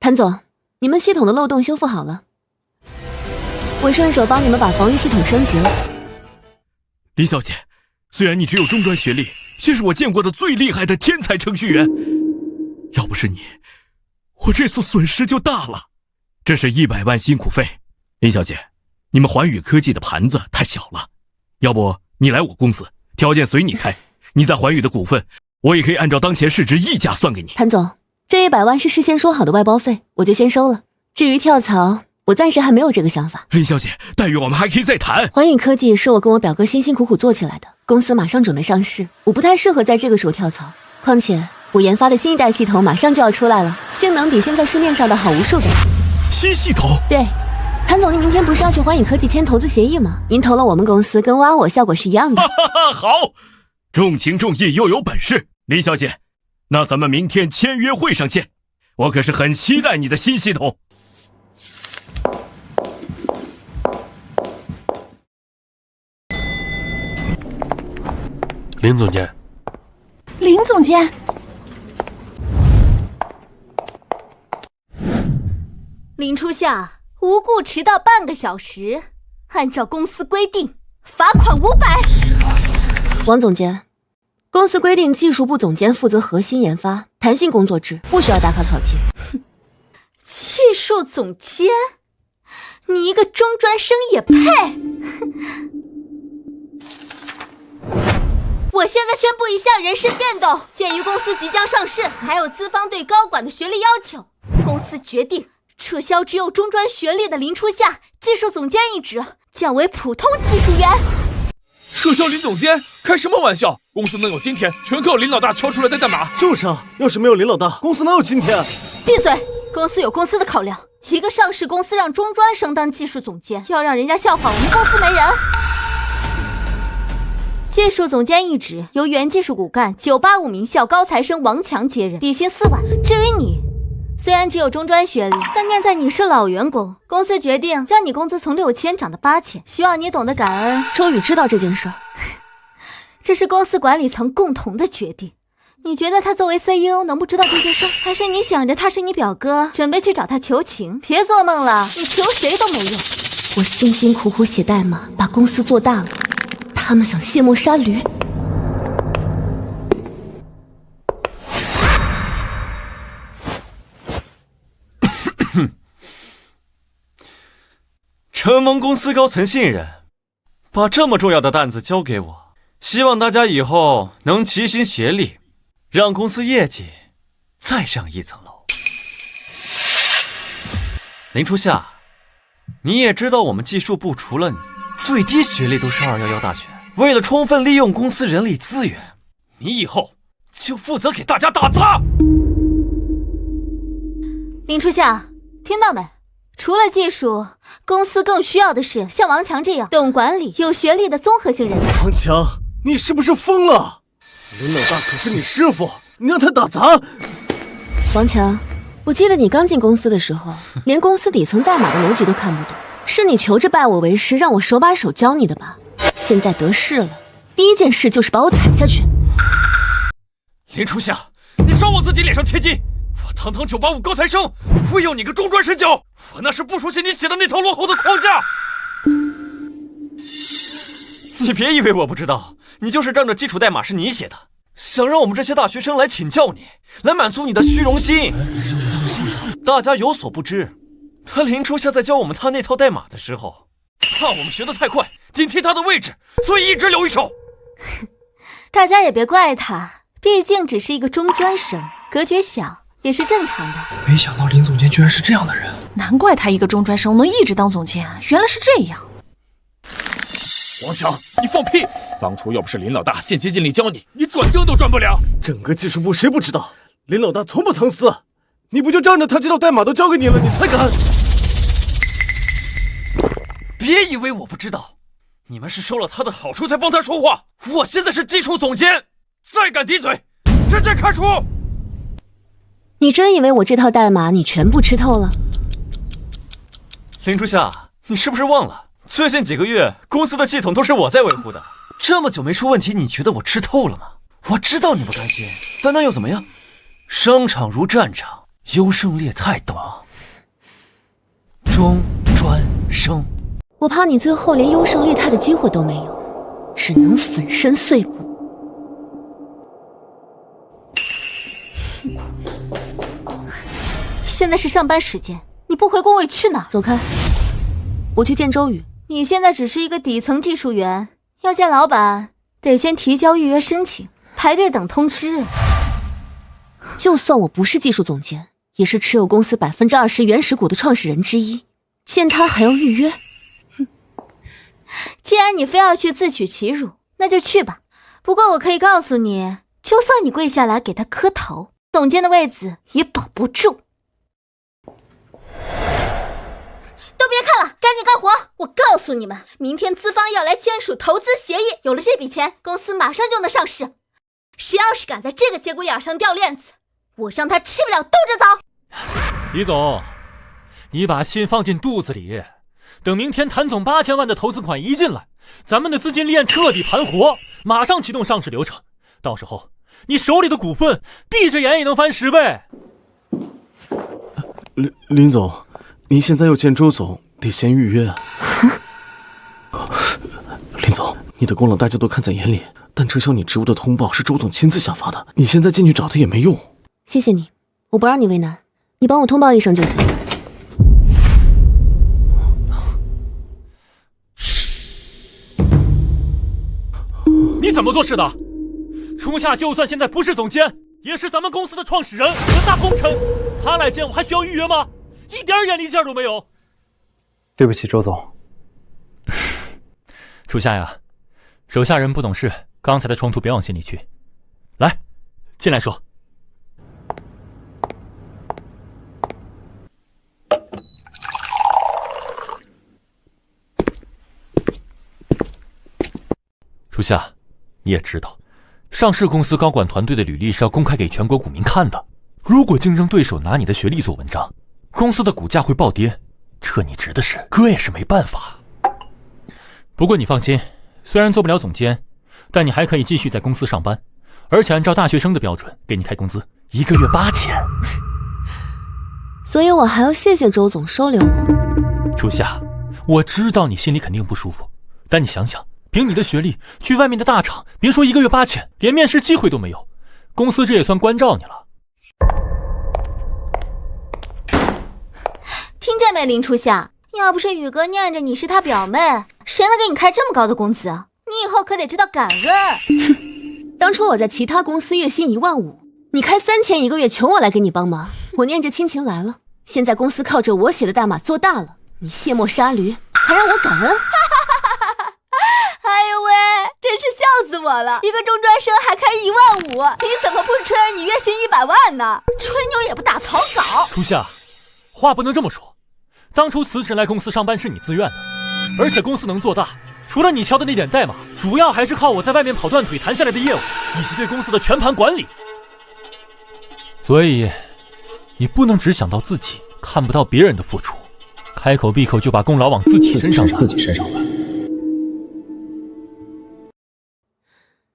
谭总，你们系统的漏洞修复好了，我顺手帮你们把防御系统升级了。林小姐，虽然你只有中专学历，却是我见过的最厉害的天才程序员。要不是你，我这次损失就大了。这是100万辛苦费。林小姐，你们环宇科技的盘子太小了，要不你来我公司，条件随你开。你在环宇的股份，我也可以按照当前市值溢价算给你。谭总，这100万是事先说好的外包费，我就先收了。至于跳槽，我暂时还没有这个想法。林小姐，待遇我们还可以再谈。环宇科技是我跟我表哥辛辛苦苦做起来的，公司马上准备上市，我不太适合在这个时候跳槽。况且我研发的新一代系统马上就要出来了，性能比现在市面上的好无数倍。新系统？对。谭总，您明天不是要去环宇科技签投资协议吗？您投了我们公司，跟挖我效果是一样的。好，重情重义又有本事。林小姐，那咱们明天签约会上见。我可是很期待你的新系统。林总监，林总监，林初夏无故迟到半个小时，按照公司规定罚款500。王总监，公司规定技术部总监负责核心研发，弹性工作制，不需要打卡考勤。技术总监，你一个中专生也配？我现在宣布一项人事变动，鉴于公司即将上市，还有资方对高管的学历要求，公司决定撤销只有中专学历的林初夏技术总监一职，降为普通技术员。撤销林总监？开什么玩笑！公司能有今天，全靠林老大敲出来的代码。就是啊，要是没有林老大，公司哪有今天？闭嘴！公司有公司的考量，一个上市公司让中专生当技术总监，要让人家笑话我们公司没人。技术总监一职由原技术骨干985名校高材生王强接任，底薪4万。至于你，虽然只有中专学历，但念在你是老员工，公司决定将你工资从6000涨到8000，希望你懂得感恩。周宇知道这件事儿，这是公司管理层共同的决定。你觉得他作为 CEO 能不知道这件事？还是你想着他是你表哥，准备去找他求情？别做梦了，你求谁都没用。我辛辛苦苦写代码，把公司做大了，他们想卸磨杀驴。承蒙公司高层信任，把这么重要的担子交给我，希望大家以后能齐心协力，让公司业绩再上一层楼。林初夏，你也知道我们技术部除了你，最低学历都是211大学。为了充分利用公司人力资源，你以后就负责给大家打杂。林初夏，听到没？除了技术，公司更需要的是像王强这样懂管理、有学历的综合性人才。王强，你是不是疯了？林老大可是你师傅，你让他打杂？王强，我记得你刚进公司的时候，连公司底层代码的逻辑都看不懂，是你求着拜我为师，让我手把手教你的吧？现在得势了，第一件事就是把我踩下去。林初夏，你少往自己脸上贴金！我堂堂985高材生，会用你个中专生教？我那是不熟悉你写的那套落后的框架。你别以为我不知道，你就是仗着基础代码是你写的，想让我们这些大学生来请教你，来满足你的虚荣心。大家有所不知，他林初夏在教我们他那套代码的时候，怕我们学得太快，顶替他的位置，所以一直留一手。大家也别怪他，毕竟只是一个中专生，格局小也是正常的。没想到林总监居然是这样的人，难怪他一个中专生能一直当总监，原来是这样。王强，你放屁！当初要不是林老大间接尽力教你，你转正都转不了。整个技术部谁不知道，林老大从不藏私。你不就仗着他这套代码都交给你了，你才敢？别以为我不知道，你们是收了他的好处才帮他说话。我现在是技术总监，再敢顶嘴，直接开除！你真以为我这套代码你全部吃透了？林初夏，你是不是忘了，最近几个月公司的系统都是我在维护的，这么久没出问题，你觉得我吃透了吗？我知道你不甘心，但那又怎么样？商场如战场，优胜劣汰懂吗？中专生，我怕你最后连优胜劣汰的机会都没有，只能粉身碎骨。现在是上班时间，你不回工位去哪？走开，我去见周宇。你现在只是一个底层技术员，要见老板得先提交预约申请，排队等通知。就算我不是技术总监，也是持有公司20%原始股的创始人之一，见他还要预约。既然你非要去自取其辱，那就去吧。不过我可以告诉你，就算你跪下来给他磕头，总监的位子也保不住。都别看了，赶紧干活！我告诉你们，明天资方要来签署投资协议，有了这笔钱，公司马上就能上市。谁要是敢在这个节骨眼上掉链子，我让他吃不了兜着走。李总，你把心放进肚子里，等明天谭总8000万的投资款一进来，咱们的资金链彻底盘活，马上启动上市流程。到时候你手里的股份闭着眼也能翻10倍。林总，您现在要见周总，得先预约啊。林总，你的功劳大家都看在眼里，但撤销你职务的通报是周总亲自下发的，你现在进去找他也没用。谢谢你，我不让你为难，你帮我通报一声就行。你怎么做事的？初夏就算现在不是总监，也是咱们公司的创始人和大功臣，他来见我还需要预约吗？一点眼力劲儿都没有。对不起，周总。初夏呀，手下人不懂事，刚才的冲突别往心里去。来，进来说。初夏，你也知道，上市公司高管团队的履历是要公开给全国股民看的。如果竞争对手拿你的学历做文章，公司的股价会暴跌，撤你职的事，哥也是没办法。不过你放心，虽然做不了总监，但你还可以继续在公司上班，而且按照大学生的标准给你开工资，1个月8000。所以我还要谢谢周总收留我。初夏，我知道你心里肯定不舒服，但你想想，凭你的学历去外面的大厂，别说1个月8000，连面试机会都没有，公司这也算关照你了。听见没，林初夏？要不是宇哥念着你是他表妹，谁能给你开这么高的工资？你以后可得知道感恩。当初我在其他公司月薪15000，你开3000一个月求我来给你帮忙，我念着亲情来了。现在公司靠着我写的代码做大了，你卸磨杀驴，还让我感恩？哎呦喂，真是笑死我了！一个中专生还开15000，你怎么不吹你月薪100万呢？吹牛也不打草稿。初夏，话不能这么说。当初辞职来公司上班是你自愿的，而且公司能做大，除了你敲的那点代码，主要还是靠我在外面跑断腿谈下来的业务，以及对公司的全盘管理。所以，你不能只想到自己，看不到别人的付出，开口闭口就把功劳往自己身上揽。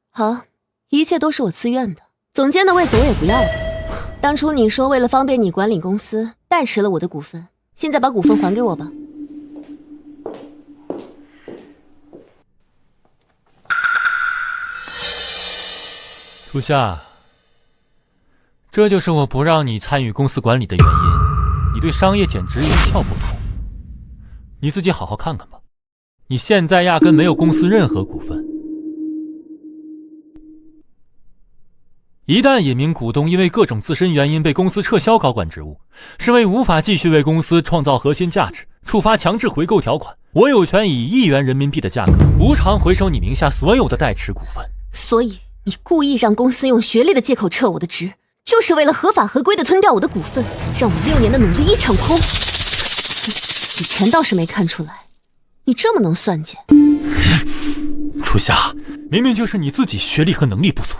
好，一切都是我自愿的，总监的位子我也不要了。当初你说为了方便你管理公司，代持了我的股份，现在把股份还给我吧。初夏，这就是我不让你参与公司管理的原因，你对商业简直一窍不通。你自己好好看看吧，你现在压根没有公司任何股份。一旦隐名股东因为各种自身原因被公司撤销高管职务，是为无法继续为公司创造核心价值，触发强制回购条款，我有权以1亿元人民币的价格无偿回收你名下所有的代持股份。所以你故意让公司用学历的借口撤我的职，就是为了合法合规的吞掉我的股份，让我6年的努力一场空。以前倒是没看出来，你这么能算计。初夏，明明就是你自己学历和能力不足，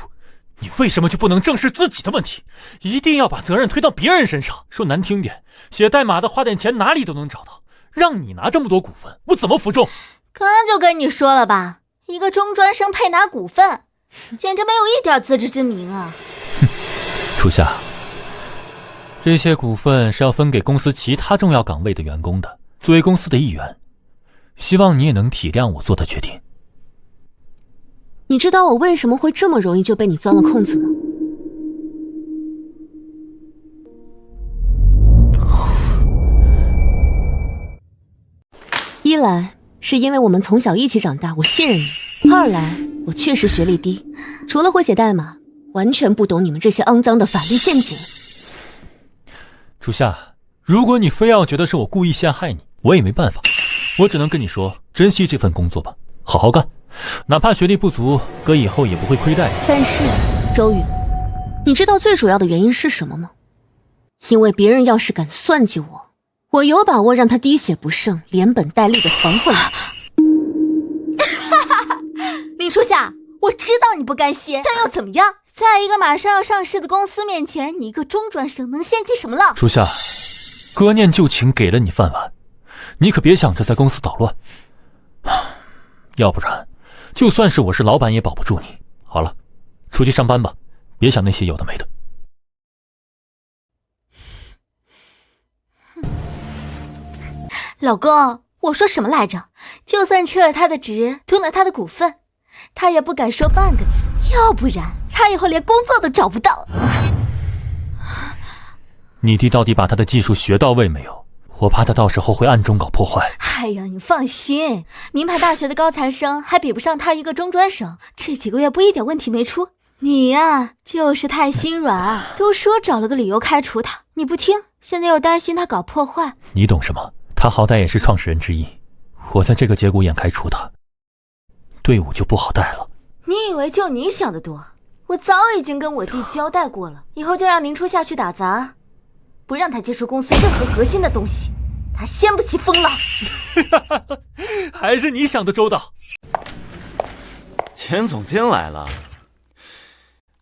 你为什么就不能正视自己的问题，一定要把责任推到别人身上？说难听点，写代码的花点钱哪里都能找到，让你拿这么多股份，我怎么服众？刚就跟你说了吧，一个中专生配拿股份，简直没有一点自知之明啊！初夏，这些股份是要分给公司其他重要岗位的员工的，作为公司的一员，希望你也能体谅我做的决定。你知道我为什么会这么容易就被你钻了空子吗？一来是因为我们从小一起长大，我信任你；二来我确实学历低，除了会写代码，完全不懂你们这些肮脏的法律陷阱。初夏，如果你非要觉得是我故意陷害你，我也没办法，我只能跟你说，珍惜这份工作吧，好好干，哪怕学历不足，哥以后也不会亏待你。但是周宇，你知道最主要的原因是什么吗？因为别人要是敢算计我，我有把握让他滴血不剩，连本带利的还回来。林初夏，我知道你不甘心，但又怎么样？在一个马上要上市的公司面前，你一个中专生能献计什么了？初夏，哥念旧情给了你饭碗，你可别想着在公司捣乱，要不然就算是我是老板也保不住你。好了，出去上班吧，别想那些有的没的。老公，我说什么来着？就算撤了他的职，吞了他的股份，他也不敢说半个字，要不然他以后连工作都找不到。你弟到底把他的技术学到位没有？我怕他到时候会暗中搞破坏。哎呀，你放心，名牌大学的高材生还比不上他一个中专生，这几个月不一点问题没出。你呀，就是太心软，都说找了个理由开除他，你不听，现在又担心他搞破坏。你懂什么？他好歹也是创始人之一，我在这个节骨眼开除他，队伍就不好带了。你以为就你想得多？我早已经跟我弟交代过了，以后就让林初夏去打杂，不让他接触公司任何核心的东西，他掀不起风浪。还是你想的周到。钱总监来了，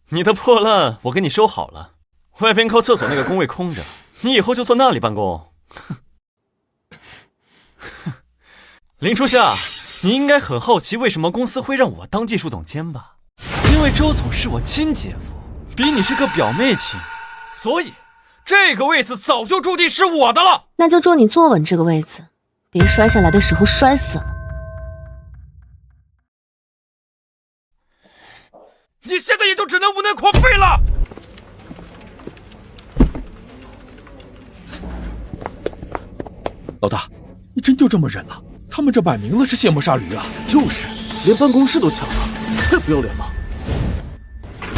你的破烂我给你收好了，外边靠厕所那个工位空着，你以后就坐那里办公。林初夏，你应该很好奇为什么公司会让我当技术总监吧？因为周总是我亲姐夫，比你是个表妹亲，所以这个位子早就注定是我的了。那就祝你坐稳这个位子，别摔下来的时候摔死了。你现在也就只能无能狂吠了。老大，你真就这么忍了？他们这摆明了是卸磨杀驴啊！就是，连办公室都抢了，太不要脸了！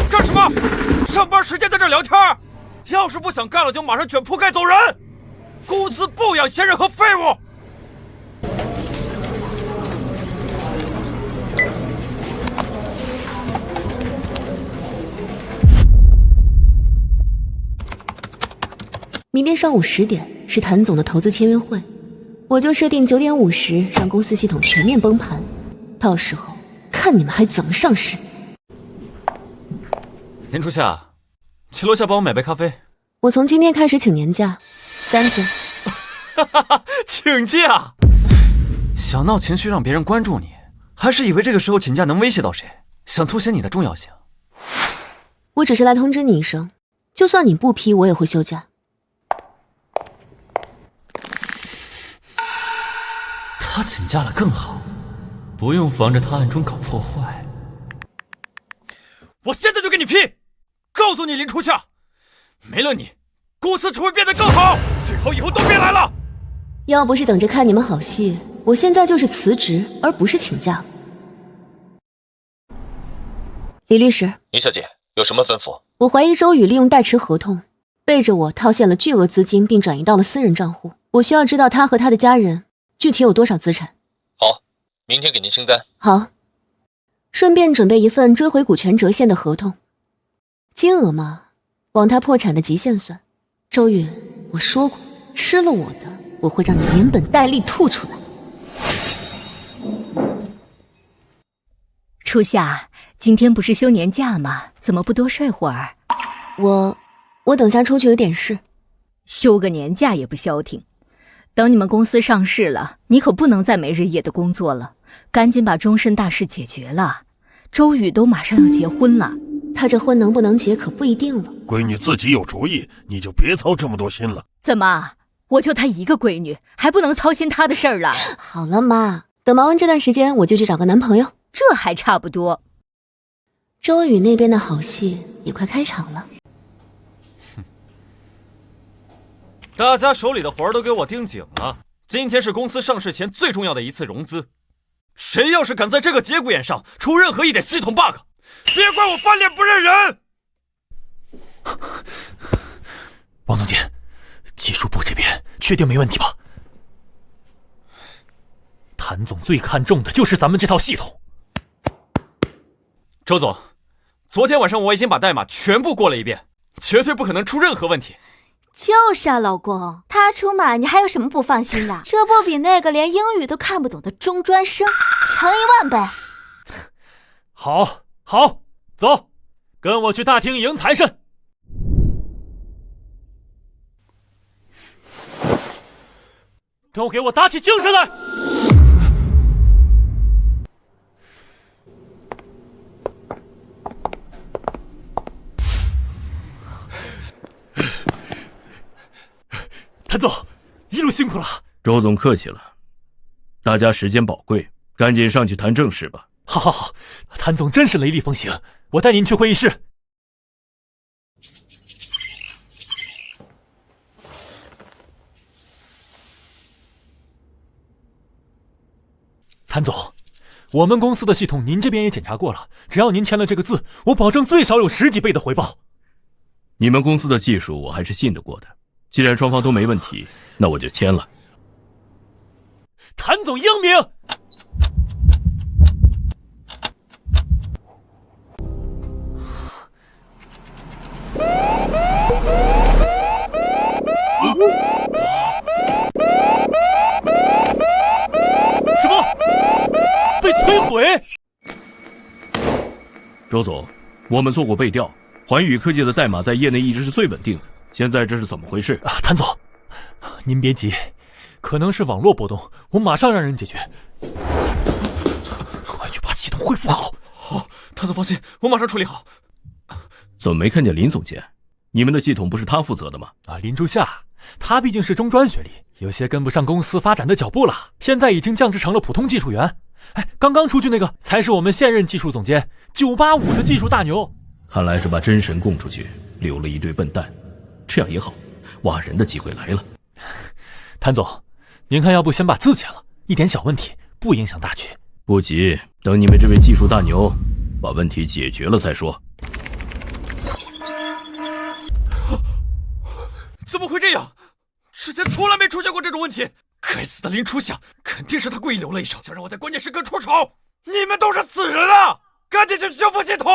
干什么？上班时间在这聊天？要是不想干了，就马上卷铺盖走人！公司不养闲人和废物！明天上午10点是谭总的投资签约会，我就设定9点50让公司系统全面崩盘，到时候看你们还怎么上市。林初夏，去楼下帮我买杯咖啡。我从今天开始请年假3天。请假？想闹情绪让别人关注你，还是以为这个时候请假能威胁到谁？想凸显你的重要性？我只是来通知你一声，就算你不批，我也会休假。他请假了更好，不用防着他暗中搞破坏。我现在就跟你批！告诉你林初夏，没了你，公司只会变得更好，最好以后都别来了。要不是等着看你们好戏，我现在就是辞职，而不是请假。李律师，林小姐有什么吩咐？我怀疑周宇利用代持合同，背着我套现了巨额资金，并转移到了私人账户。我需要知道他和他的家人具体有多少资产。好，明天给您清单。好，顺便准备一份追回股权折现的合同，金额嘛，往他破产的极限算。周宇，我说过，吃了我的，我会让你连本带利吐出来。初夏，今天不是休年假吗？怎么不多睡会儿？我等下出去有点事。休个年假也不消停。等你们公司上市了，你可不能再没日夜的工作了，赶紧把终身大事解决了。周宇都马上要结婚了。他这婚能不能结可不一定了。闺女自己有主意，你就别操这么多心了。怎么，我就她一个闺女，还不能操心她的事儿了？好了妈，等忙完这段时间，我就去找个男朋友。这还差不多。周宇那边的好戏也快开场了。大家手里的活儿都给我盯紧了，今天是公司上市前最重要的一次融资，谁要是敢在这个节骨眼上出任何一点系统 bug， 别怪我翻脸不认人！王总监，技术部这边确定没问题吧？谭总最看重的就是咱们这套系统。周总，昨天晚上我已经把代码全部过了一遍，绝对不可能出任何问题。就是啊，老公，他出马你还有什么不放心的？这不比那个连英语都看不懂的中专生强10000倍。好，好，走，跟我去大厅迎财神。都给我打起精神来！谭总，一路辛苦了。周总客气了，大家时间宝贵，赶紧上去谈正事吧。好好好，谭总真是雷厉风行，我带您去会议室。谭总，我们公司的系统您这边也检查过了，只要您签了这个字，我保证最少有10几倍的回报。你们公司的技术我还是信得过的，既然双方都没问题，那我就签了。谭总英明！什么？被摧毁？周总，我们做过背调，环宇科技的代码在业内一直是最稳定的。现在这是怎么回事？谭总，您别急，可能是网络波动，我马上让人解决。快去把系统恢复好。好，谭总放心，我马上处理好。怎么没看见林总监？你们的系统不是他负责的吗？林初夏，他毕竟是中专学历，有些跟不上公司发展的脚步了，现在已经降职成了普通技术员。刚刚出去那个才是我们现任技术总监985的技术大牛。看来是把真神供出去，留了一堆笨蛋。这样也好，挖人的机会来了。谭总，您看要不先把字签了，一点小问题不影响大局。不急，等你们这位技术大牛把问题解决了再说。怎么会这样？之前从来没出现过这种问题。该死的林初夏，肯定是他故意留了一手，想让我在关键时刻出丑。你们都是死人啊！赶紧去修复系统！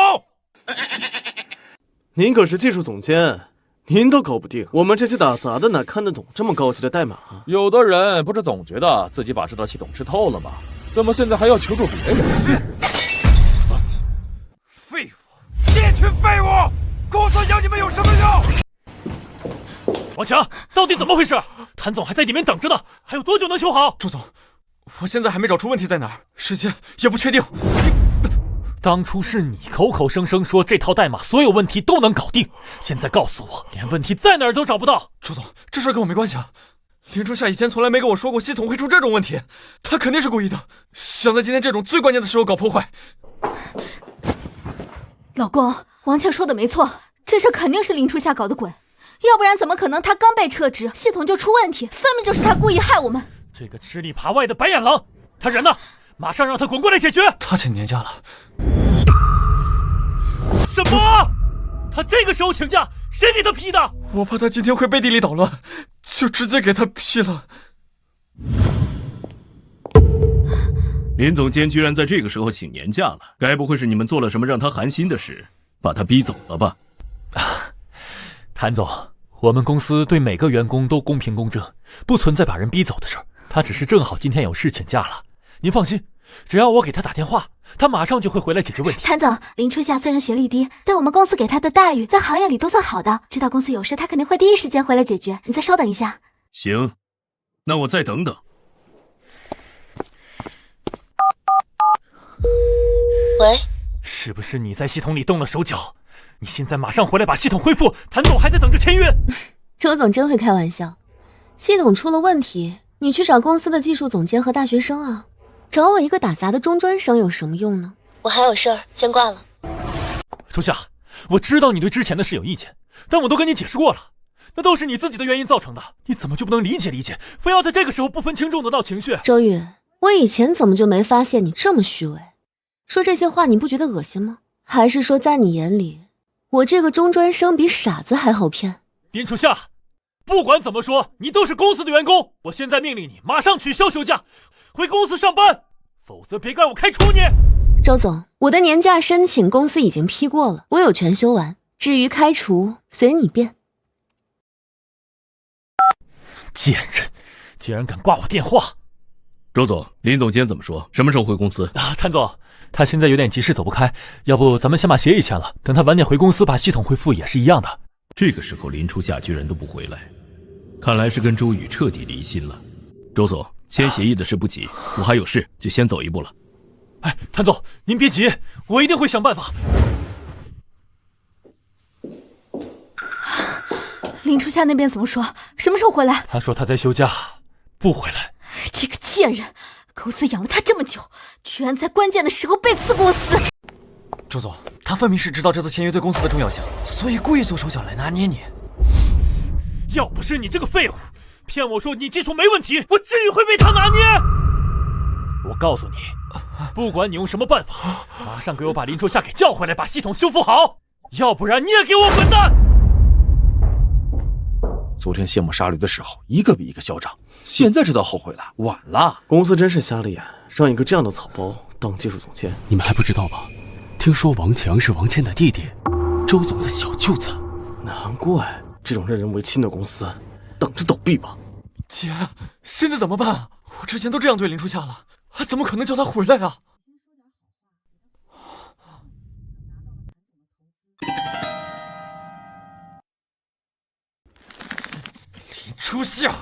您可是技术总监，您都搞不定，我们这些打杂的哪看得懂这么高级的代码啊？有的人不是总觉得自己把这套系统吃透了吗？怎么现在还要求助别人？废物！一群废物！公司养你们有什么用？王强，到底怎么回事？谭总还在里面等着呢，还有多久能修好？周总，我现在还没找出问题在哪儿，时间也不确定。当初是你口口声声说这套代码所有问题都能搞定，现在告诉我连问题在哪儿都找不到。周总，这事跟我没关系啊。林初夏以前从来没跟我说过系统会出这种问题，他肯定是故意的，想在今天这种最关键的时候搞破坏。老公，王倩说的没错，这事肯定是林初夏搞的鬼。要不然怎么可能他刚被撤职，系统就出问题？分明就是他故意害我们。这个吃里扒外的白眼狼，他人呢？马上让他滚过来解决。他请年假了。什么？他这个时候请假，谁给他批的？我怕他今天会背地里捣乱，就直接给他批了。林总监居然在这个时候请年假了，该不会是你们做了什么让他寒心的事，把他逼走了吧？谭总，我们公司对每个员工都公平公正，不存在把人逼走的事儿。他只是正好今天有事请假了。您放心，只要我给他打电话，他马上就会回来解决问题。谭总，林初夏虽然学历低，但我们公司给他的待遇在行业里都算好的，知道公司有事，他肯定会第一时间回来解决。你再稍等一下。行，那我再等等。喂，是不是你在系统里动了手脚？你现在马上回来把系统恢复，谭总还在等着签约。周总真会开玩笑，系统出了问题，你去找公司的技术总监和大学生啊，找我一个打杂的中专生有什么用呢？我还有事儿，先挂了。初夏，我知道你对之前的事有意见，但我都跟你解释过了，那都是你自己的原因造成的，你怎么就不能理解理解，非要在这个时候不分轻重的闹情绪？周宇，我以前怎么就没发现你这么虚伪？说这些话你不觉得恶心吗？还是说在你眼里，我这个中专生比傻子还好骗？林初夏，不管怎么说，你都是公司的员工，我现在命令你马上取消休假，回公司上班，否则别怪我开除你。周总，我的年假申请公司已经批过了，我有权休完，至于开除随你便。贱人，竟然敢挂我电话！周总，林总监怎么说？什么时候回公司？谭总，他现在有点急事走不开，要不咱们先把协议签了，等他晚点回公司把系统恢复也是一样的。这个时候林初夏居然都不回来，看来是跟周宇彻底离心了。周总，签协议的事不急，我还有事，就先走一步了。哎，谭总，您别急，我一定会想办法。林初夏那边怎么说？什么时候回来？他说他在休假，不回来。这个贱人，公司养了他这么久，居然在关键的时候背刺公司。周总，他分明是知道这次签约对公司的重要性，所以故意做手脚来拿捏你。要不是你这个废物骗我说你技术没问题，我至于会被他拿捏？我告诉你，不管你用什么办法，马上给我把林初夏给叫回来，把系统修复好，要不然你也给我滚蛋！昨天谢幕杀驴的时候，一个比一个嚣张，现在知道后悔了，晚了。公司真是瞎了眼，让一个这样的草包当技术总监。你们还不知道吧？听说王强是王倩的弟弟，周总的小舅子。难怪这种任人唯亲的公司，等着倒闭吧。姐，现在怎么办？我之前都这样对林初夏了，还怎么可能叫他回来啊？林初夏，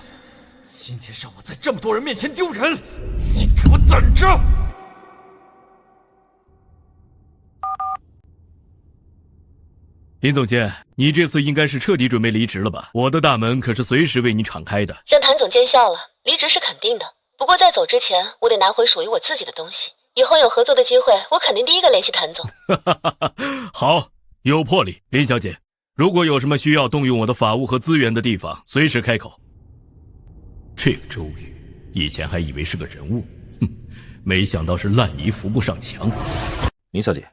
今天让我在这么多人面前丢人，你给我等着！林总监，你这次应该是彻底准备离职了吧？我的大门可是随时为你敞开的。让谭总见笑了，离职是肯定的。不过在走之前，我得拿回属于我自己的东西。以后有合作的机会，我肯定第一个联系谭总。好，有魄力，林小姐。如果有什么需要动用我的法务和资源的地方，随时开口。这个周宇，以前还以为是个人物，哼，没想到是烂泥扶不上墙。林小姐，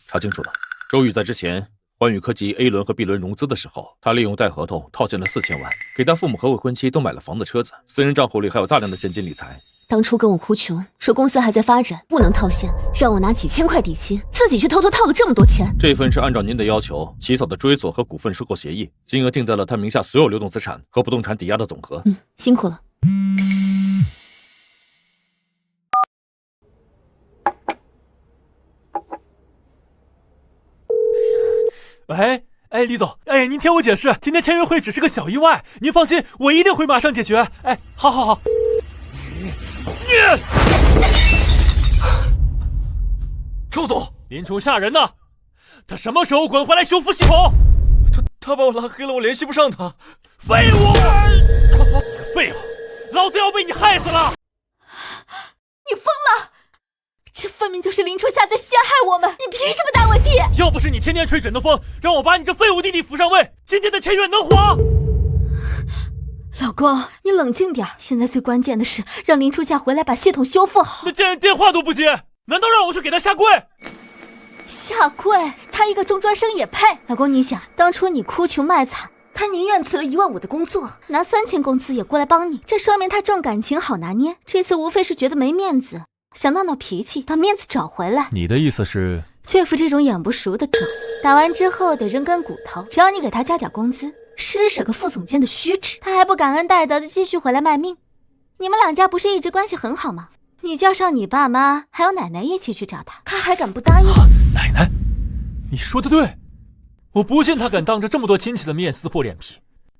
查清楚了，周宇在之前欢宇科技 A 轮和 B 轮融资的时候，他利用贷合同套现了4000万，给他父母和未婚妻都买了房子车子，私人账户里还有大量的现金理财。当初跟我哭穷，说公司还在发展，不能套现，让我拿几千块底薪，自己却偷偷套了这么多钱。这份是按照您的要求起草的追索和股份收购协议，金额定在了他名下所有流动资产和不动产抵押的总和。辛苦了。喂，哎，李总，哎，您听我解释，今天签约会只是个小意外，您放心，我一定会马上解决。哎，好。周总，林初夏人呢？他什么时候滚回来修复系统？他把我拉黑了，我联系不上他。废物！废物！老子要被你害死了！你疯了！这分明就是林初夏在陷害我们！你凭什么打我弟？要不是你天天吹枕头风，让我把你这废物弟弟扶上位，今天的签约能活？老公，你冷静点，现在最关键的是让林初夏回来把系统修复好。那贱人电话都不接，难道让我去给他下跪？下跪？他一个中专生也配？老公，你想，当初你哭穷卖惨，他宁愿辞了15000的工作，拿3000工资也过来帮你，这说明他重感情好拿捏。这次无非是觉得没面子，想闹闹脾气，把面子找回来。你的意思是对付这种眼不熟的狗，打完之后得扔根骨头，只要你给他加点工资，施舍个副总监的虚职，他还不感恩戴德的继续回来卖命。你们两家不是一直关系很好吗？你叫上你爸妈还有奶奶一起去找他，他还敢不答应？奶奶，你说的对，我不信他敢当着这么多亲戚的面撕破脸皮。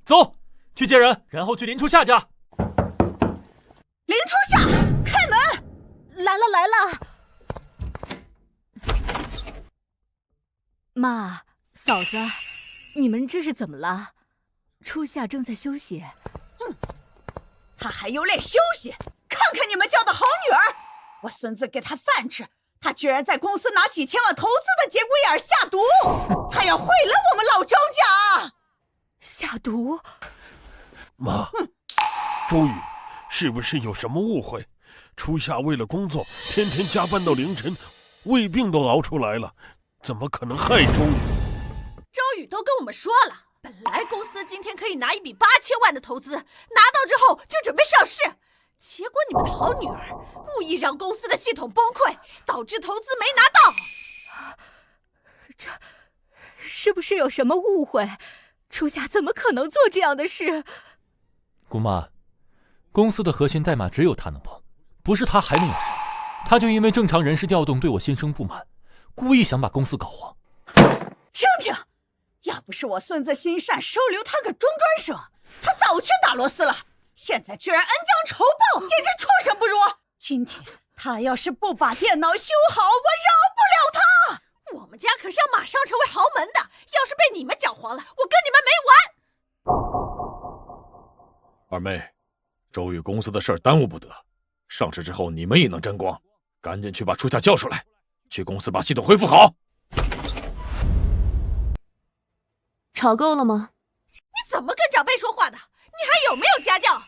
走，去接人，然后去林初夏家。林初夏，开门！来了。妈，嫂子，你们这是怎么了？初夏正在休息。他还有脸休息？看看你们教的好女儿！我孙子给他饭吃，他居然在公司拿几千万投资的节骨眼下毒，他要毁了我们老周家！下毒？妈，周宇，是不是有什么误会？初夏为了工作，天天加班到凌晨，胃病都熬出来了，怎么可能害周宇？周宇都跟我们说了，本来公司今天可以拿一笔8000万的投资，拿到之后就准备上市，结果你们的好女儿故意让公司的系统崩溃，导致投资没拿到。这是不是有什么误会？初夏怎么可能做这样的事？姑妈，公司的核心代码只有他能碰，不是他还能有谁？他就因为正常人事调动对我心生不满，故意想把公司搞黄。听听，要不是我孙子心善收留他个中专生，他早去打螺丝了。现在居然恩将仇报，简直畜生不如！今天他要是不把电脑修好，我饶不了他！我们家可是要马上成为豪门的，要是被你们搅黄了，我跟你们没完！二妹，周宇公司的事儿耽误不得，上市之后你们也能沾光，赶紧去把初夏叫出来，去公司把系统恢复好。吵够了吗？你怎么跟长辈说话的？你还有没有家教？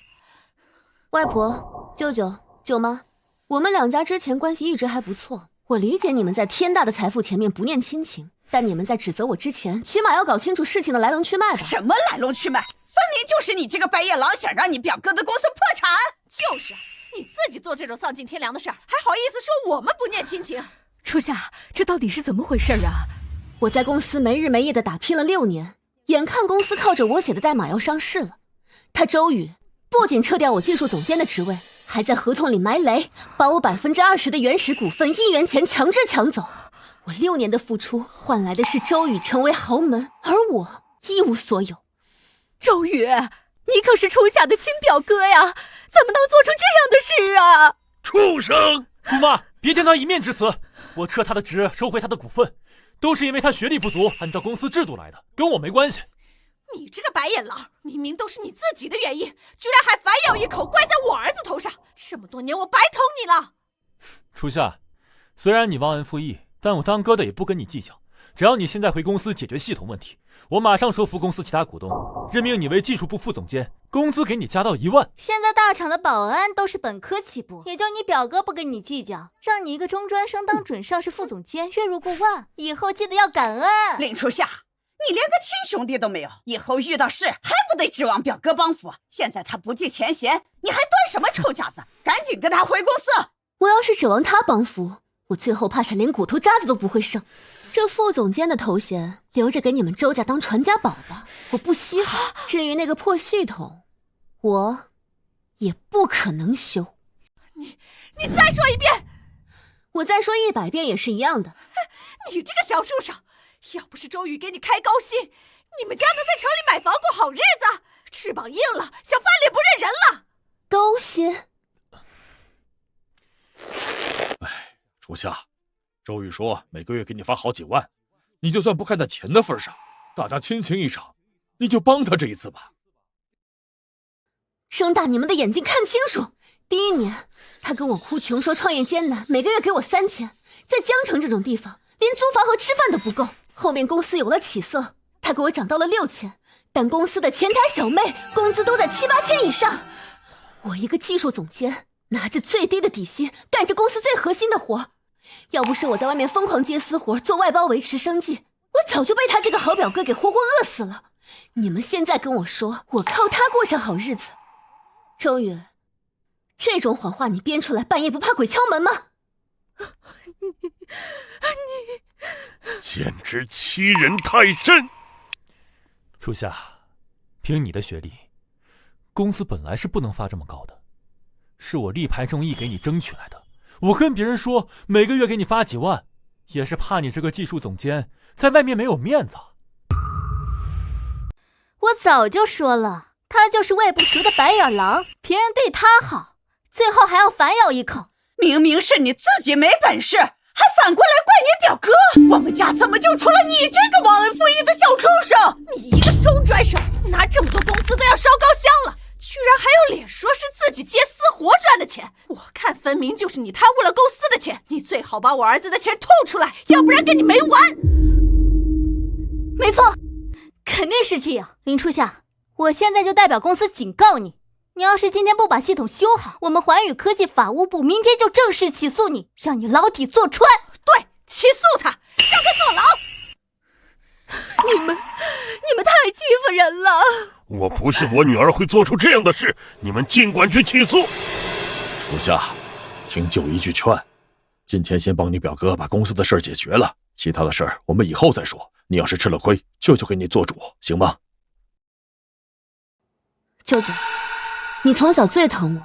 外婆、舅舅、舅妈，我们两家之前关系一直还不错。我理解你们在天大的财富前面不念亲情，但你们在指责我之前，起码要搞清楚事情的来龙去脉吧。什么来龙去脉？分明就是你这个白眼狼想让你表哥的公司破产。就是，你自己做这种丧尽天良的事儿，还好意思说我们不念亲情？初夏，这到底是怎么回事啊？我在公司没日没夜的打拼了6年，眼看公司靠着我写的代码要上市了，他周宇不仅撤掉我技术总监的职位，还在合同里埋雷，把我20%的原始股份1元钱强制抢走。我6年的付出换来的是周宇成为豪门，而我一无所有。周宇，你可是初夏的亲表哥呀，怎么能做出这样的事啊？畜生！姑妈，别听他一面之词，我撤他的职，收回他的股份，都是因为他学历不足，按照公司制度来的，跟我没关系。你这个白眼狼，明明都是你自己的原因，居然还反咬一口怪在我儿子头上，这么多年我白疼你了。初夏，虽然你忘恩负义，但我当哥的也不跟你计较，只要你现在回公司解决系统问题，我马上说服公司其他股东，任命你为技术部副总监，工资给你加到1万。现在大厂的保安都是本科起步，也就你表哥不跟你计较，让你一个中专生当准上市副总监，月入过万，以后记得要感恩。林初夏，你连个亲兄弟都没有，以后遇到事还不得指望表哥帮扶？现在他不计前嫌，你还端什么臭架子？赶紧跟他回公司！我要是指望他帮扶，我最后怕是连骨头渣子都不会剩。这副总监的头衔留着给你们周家当传家宝吧，我不稀罕。至于那个破系统，我也不可能修。你再说一遍！我再说100遍也是一样的。你这个小畜生，要不是周宇给你开高薪，你们家能在城里买房过好日子？翅膀硬了，想翻脸不认人了。高薪？哎，初夏，周宇说每个月给你发好几万，你就算不看在钱的份上，大家亲情一场，你就帮他这一次吧。睁大你们的眼睛看清楚，第1年他跟我哭穷说创业艰难，每个月给我3000，在江城这种地方连租房和吃饭都不够。后面公司有了起色，他给我涨到了6000，但公司的前台小妹工资都在7、8千以上。我一个技术总监，拿着最低的底薪，干着公司最核心的活，要不是我在外面疯狂接私活做外包维持生计，我早就被他这个好表哥给活活饿死了。你们现在跟我说我靠他过上好日子，周宇，这种谎话你编出来半夜不怕鬼敲门吗？你简直欺人太甚！初夏，凭你的学历，工资本来是不能发这么高的，是我力排众议给你争取来的。我跟别人说每个月给你发几万，也是怕你这个技术总监在外面没有面子。我早就说了，他就是喂不熟的白眼狼，别人对他好，最后还要反咬一口。明明是你自己没本事，还反过来怪你表哥？我们家怎么就出了你这个忘恩负义的小畜生？你一个中专生，拿这么多工资都要烧高香了，居然还有脸说是自己接私活赚的钱？我看分明就是你贪污了公司的钱，你最好把我儿子的钱吐出来，要不然跟你没完！没错，肯定是这样。林初夏，我现在就代表公司警告你，你要是今天不把系统修好，我们环宇科技法务部明天就正式起诉你，让你牢底坐穿。对，起诉他，让他坐牢。你们太欺负人了！我不信我女儿会做出这样的事，你们尽管去起诉。初夏，听舅一句劝，今天先帮你表哥把公司的事儿解决了，其他的事儿我们以后再说。你要是吃了亏，舅舅给你做主，行吗？舅舅，你从小最疼我，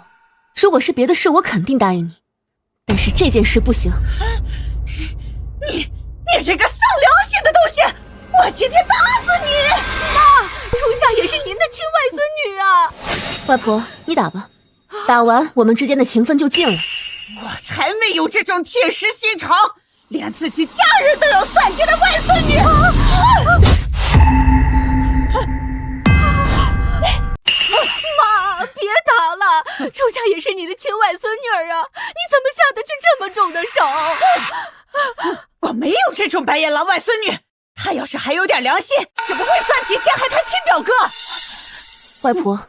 如果是别的事，我肯定答应你，但是这件事不行。你这个丧良心的东西！我今天打死你！妈，初夏也是您的亲外孙女啊！外婆，你打吧，打完我们之间的情分就尽了。我才没有这种铁石心肠，连自己家人都要算计的外孙女！妈，别打了，初夏也是你的亲外孙女儿啊，你怎么下得去这么重的手？我没有这种白眼狼外孙女，她要是还有点良心，就不会算计陷害她亲表哥。外婆，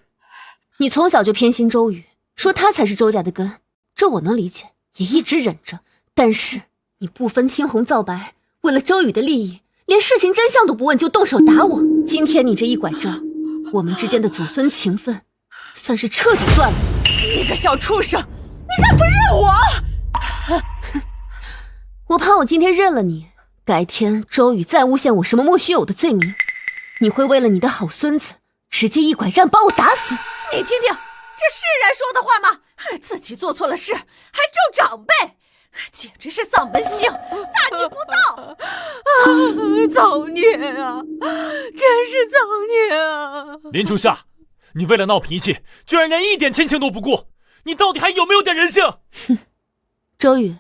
你从小就偏心周宇，说他才是周家的根，这我能理解，也一直忍着。但是你不分青红皂白，为了周宇的利益，连事情真相都不问就动手打我。今天你这一拐杖，我们之间的祖孙情分算是彻底断了。你个小畜生，你敢不认我？我怕我今天认了你，改天周宇再诬陷我什么莫须有的罪名，你会为了你的好孙子直接一拐杖把我打死。你听听，这是人说的话吗？自己做错了事还咒长辈，简直是丧门星，大逆不道！造孽啊，真是造孽啊！林初夏，你为了闹脾气，居然连一点亲情都不顾，你到底还有没有点人性？哼，周宇，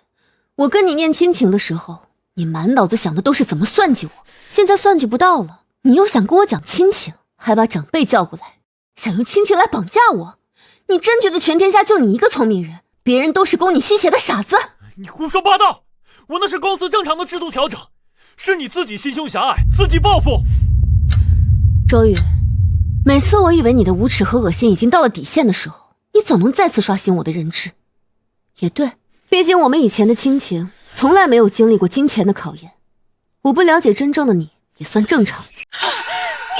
我跟你念亲情的时候，你满脑子想的都是怎么算计我，现在算计不到了，你又想跟我讲亲情，还把长辈叫过来，想用亲情来绑架我。你真觉得全天下就你一个聪明人，别人都是供你吸血的傻子？你胡说八道！我那是公司正常的制度调整，是你自己心胸狭隘，伺机报复。周宇，每次我以为你的无耻和恶心已经到了底线的时候，你总能再次刷新我的认知。也对，毕竟我们以前的亲情从来没有经历过金钱的考验，我不了解真正的你也算正常。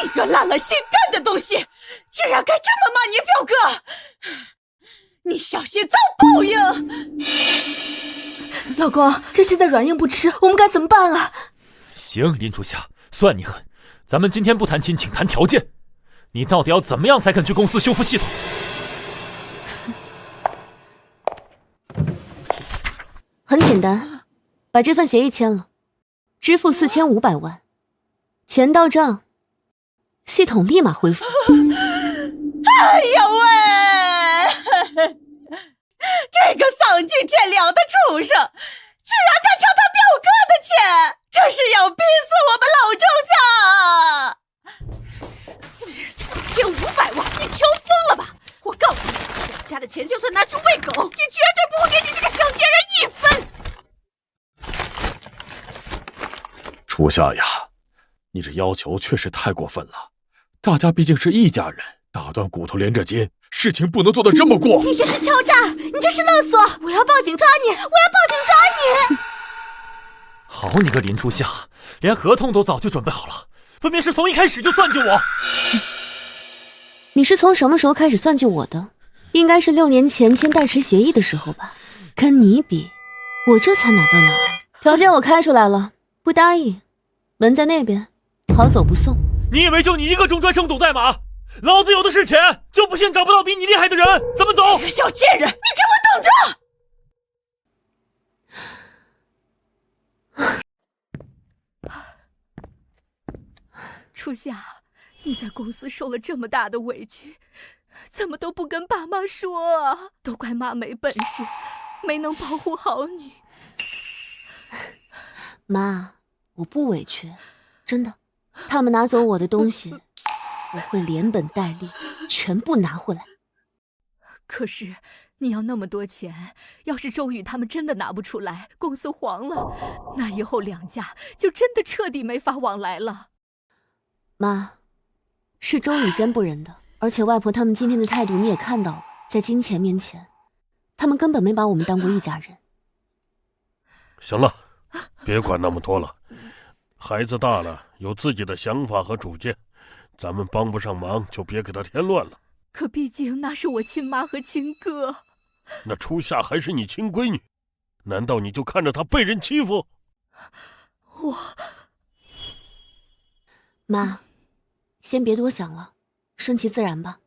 你个烂了心肝的东西，居然敢这么骂你表哥！你小心遭报应！老公，这现在软硬不吃，我们该怎么办啊？行，林初夏，算你狠，咱们今天不谈亲情，谈条件。你到底要怎么样才肯去公司修复系统？很简单，把这份协议签了，支付4500万，钱到账，系统立马恢复。哎呦喂！这个丧尽天良的畜生，居然敢抢他表哥的钱，这是要逼死我们老周家！4500万，你穷疯了吧？我告诉你，我家的钱就算拿去喂狗，也绝对不会给你这个小贱人1分！初夏呀，你这要求确实太过分了，大家毕竟是一家人，打断骨头连着筋，事情不能做得这么过。你这是敲诈，你这是勒索！我要报警抓你！我要报警抓你！好你个林初夏，连合同都早就准备好了，分明是从一开始就算计我。你是从什么时候开始算计我的？应该是6年前签代持协议的时候吧。跟你比，我这才哪到哪。条件我开出来了，不答应，门在那边，好走不送。你以为就你一个中专生懂代码？老子有的是钱，就不信找不到比你厉害的人。怎么走？你个小贱人，你给我等着！初夏，你在公司受了这么大的委屈，怎么都不跟爸妈说啊？都怪妈没本事，没能保护好你。妈，我不委屈，真的。他们拿走我的东西，我会连本带利全部拿回来。可是你要那么多钱，要是周宇他们真的拿不出来，公司黄了，那以后两家就真的彻底没法往来了。妈，是周宇先不认的，而且外婆他们今天的态度你也看到了，在金钱面前，他们根本没把我们当过一家人。行了，别管那么多了，孩子大了，有自己的想法和主见，咱们帮不上忙就别给他添乱了。可毕竟那是我亲妈和亲哥，那初夏还是你亲闺女，难道你就看着她被人欺负？妈，先别多想了，顺其自然吧。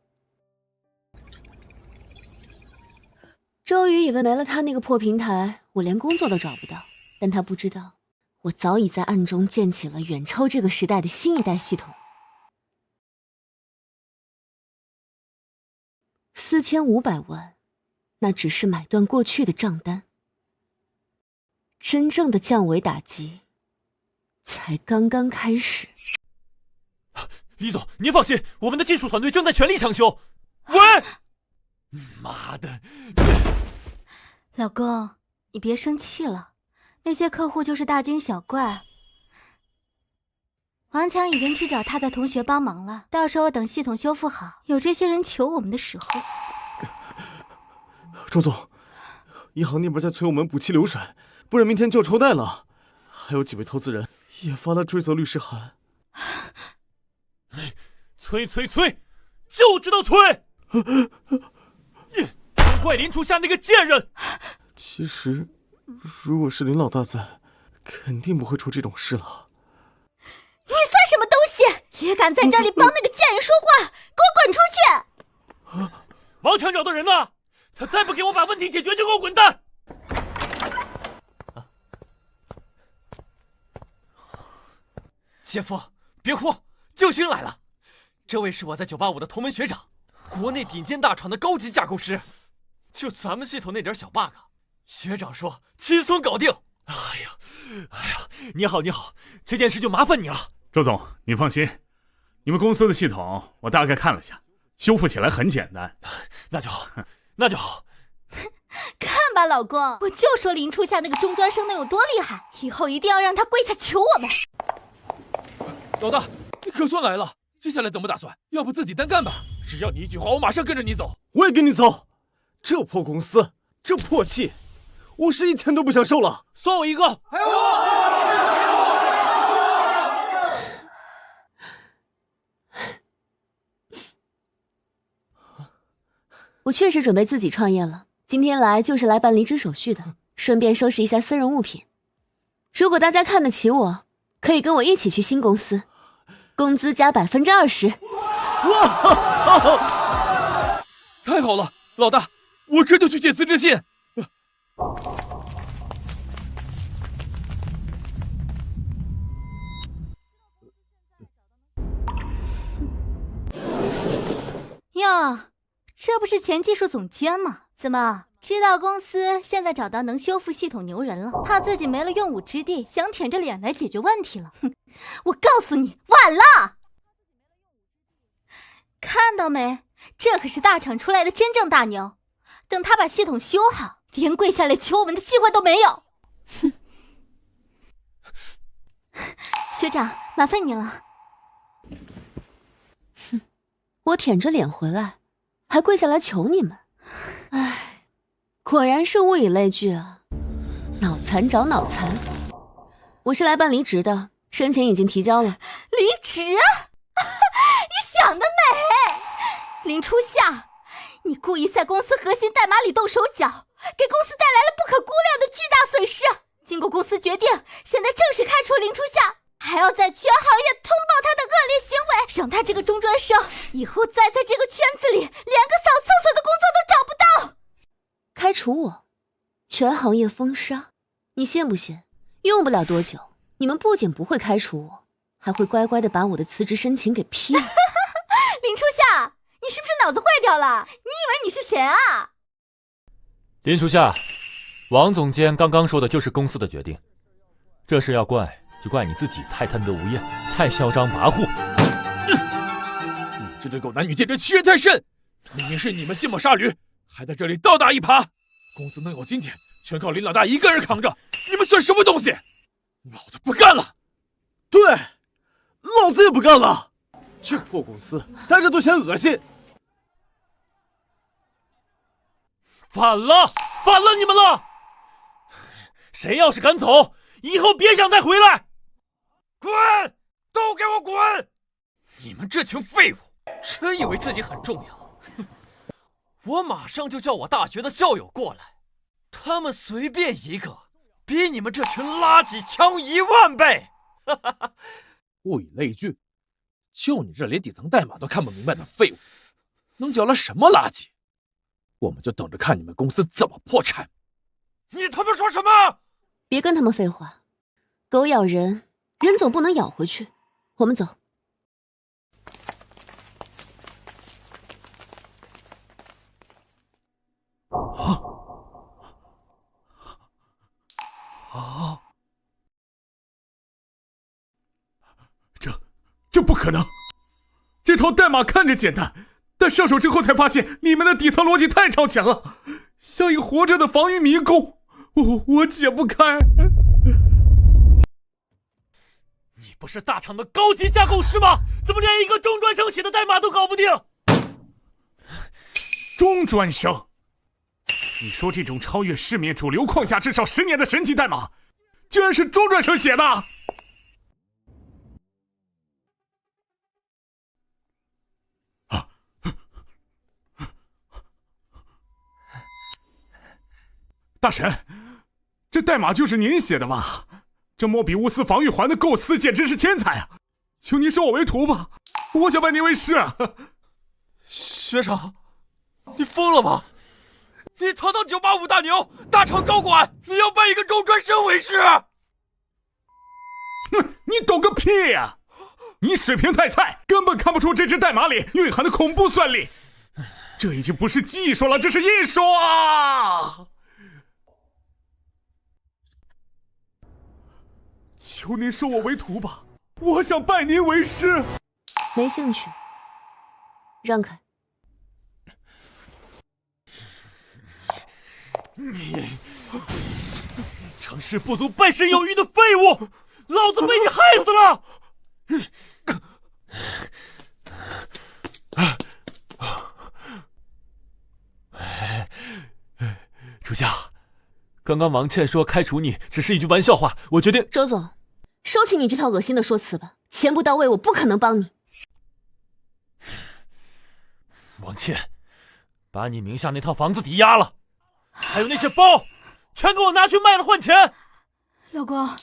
周宇以为没了他那个破平台，我连工作都找不到，但他不知道，我早已在暗中建起了远超这个时代的新一代系统。4500万，那只是买断过去的账单，真正的降维打击才刚刚开始。李总，您放心，我们的技术团队正在全力抢修。喂，妈的！老公，你别生气了，那些客户就是大惊小怪。王强已经去找他的同学帮忙了，到时候等系统修复好，有这些人求我们的时候。周总，银行那边在催我们补期流水，不然明天就要抽贷了。还有几位投资人也发了追责律师函。催，就知道催！崩坏林初夏那个贱人！其实，如果是林老大在，肯定不会出这种事了。你算什么东西？也敢在这里帮那个贱人说话？给我滚出去！王强找的人呢？他再不给我把问题解决，就给我滚蛋！姐夫，别哭，救星来了！这位是我在985的同门学长，国内顶尖大厂的高级架构师。就咱们系统那点小 bug， 学长说轻松搞定。哎呀，你好，这件事就麻烦你了。周总，你放心，你们公司的系统我大概看了下，修复起来很简单。那就好。看吧，老公，我就说林初夏那个中专生能有多厉害，以后一定要让他跪下求我们。老大，可算来了，接下来怎么打算？要不自己单干吧？只要你一句话，我马上跟着你走。我也跟你走。这破公司，这破气，我是一天都不想受了。算我一个。还有我。我确实准备自己创业了，今天来就是来办离职手续的，顺便收拾一下私人物品。如果大家看得起我，可以跟我一起去新公司，工资加20%。太好了，老大，我这就去写辞职信。哟，这不是前技术总监吗？怎么知道公司现在找到能修复系统牛人了，怕自己没了用武之地，想舔着脸来解决问题了？哼！我告诉你，晚了！看到没？这可是大厂出来的真正大牛，等他把系统修好，连跪下来求我们的机会都没有。哼！学长，麻烦你了。哼，我舔着脸回来，还跪下来求你们？唉，果然是物以类聚啊，脑残找脑残。我是来办离职的，申请已经提交了。离职？你想得美！林初夏，你故意在公司核心代码里动手脚，给公司带来了不可估量的巨大损失。经过公司决定，现在正式开除林初夏，还要在全行业通报他的恶劣行为，让他这个中专生以后再在这个圈子里连个扫厕所的工作都找不到。开除我，全行业封杀，你信不信？用不了多久，你们不仅不会开除我，还会乖乖的把我的辞职申请给批了。林初夏，你是不是脑子坏掉了？你以为你是谁啊？林初夏，王总监刚刚说的就是公司的决定，这事要怪，就怪你自己太贪得无厌，太嚣张跋扈。你这对狗男女简直欺人太甚！明明是你们卸磨杀驴，还在这里倒打一耙。公司能有今天，全靠林老大一个人扛着，你们算什么东西？老子不干了！对，老子也不干了。这破公司，待着都嫌恶心。反了你们了！谁要是敢走，以后别想再回来！滚！都给我滚！你们这群废物，真以为自己很重要？我马上就叫我大学的校友过来，他们随便一个，比你们这群垃圾强10000倍！物以类聚，就你这连底层代码都看不明白的废物，能搅来什么垃圾？我们就等着看你们公司怎么破产！你他妈说什么？别跟他们废话，狗咬人，人总不能咬回去。我们走。这不可能！这套代码看着简单，但上手之后才发现里面的底层逻辑太超前了，像一活着的防御迷宫，我解不开。你不是大厂的高级架构师吗？怎么连一个中专生写的代码都搞不定？中专生？你说这种超越市面主流框架至少10年的神级代码，居然是中专生写的？大神，这代码就是您写的吧？这莫比乌斯防御环的构思简直是天才啊！求您收我为徒吧，我想拜您为师啊！学长，你疯了吗？你堂堂985大牛，大厂高管，你要拜一个中专生为师？你懂个屁呀！你水平太菜，根本看不出这支代码里蕴含的恐怖算力。这已经不是技术了，这是艺术啊！求您收我为徒吧，我想拜您为师。没兴趣，让开。你成事不足败事有余的废物，老子被你害死了！主下，刚刚王倩说开除你只是一句玩笑话，我决定。周总，收起你这套恶心的说辞吧，钱不到位，我不可能帮你。王倩，把你名下那套房子抵押了，还有那些包，全给我拿去卖了换钱。老公，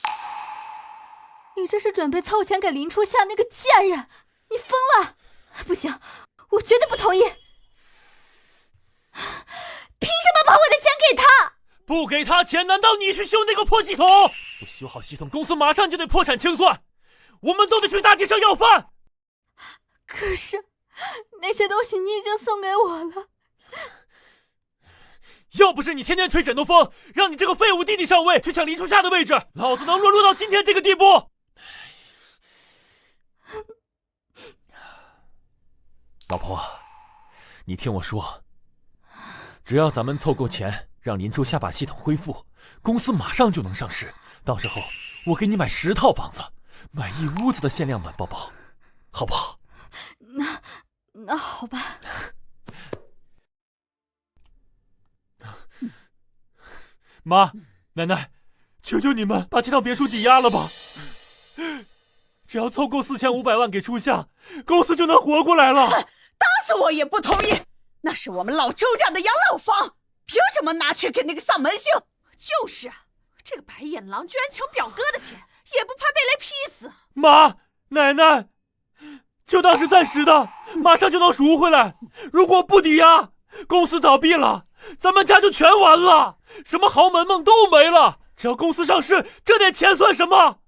你这是准备凑钱给林初夏那个贱人？你疯了！不行，我绝对不同意！凭什么把我的钱给他？不给他钱，难道你去修那个破系统？不修好系统，公司马上就得破产清算，我们都得去大街上要饭。可是那些东西你已经送给我了。要不是你天天吹枕头风，让你这个废物弟弟上位去抢林初夏的位置，老子能沦落到今天这个地步？老婆，你听我说，只要咱们凑够钱，让林初夏把系统恢复，公司马上就能上市。到时候我给你买10套房子，买一屋子的限量版包包，好不好？那好吧。妈，奶奶，求求你们把这套别墅抵押了吧！只要凑够4500万给初夏，公司就能活过来了。打死我也不同意！那是我们老周家的养老房，凭什么拿去给那个丧门星？就是啊，这个白眼狼居然抢表哥的钱，也不怕被雷劈死！妈，奶奶，就当是暂时的，马上就能赎回来。如果不抵押，公司倒闭了，咱们家就全完了，什么豪门梦都没了。只要公司上市，这点钱算什么？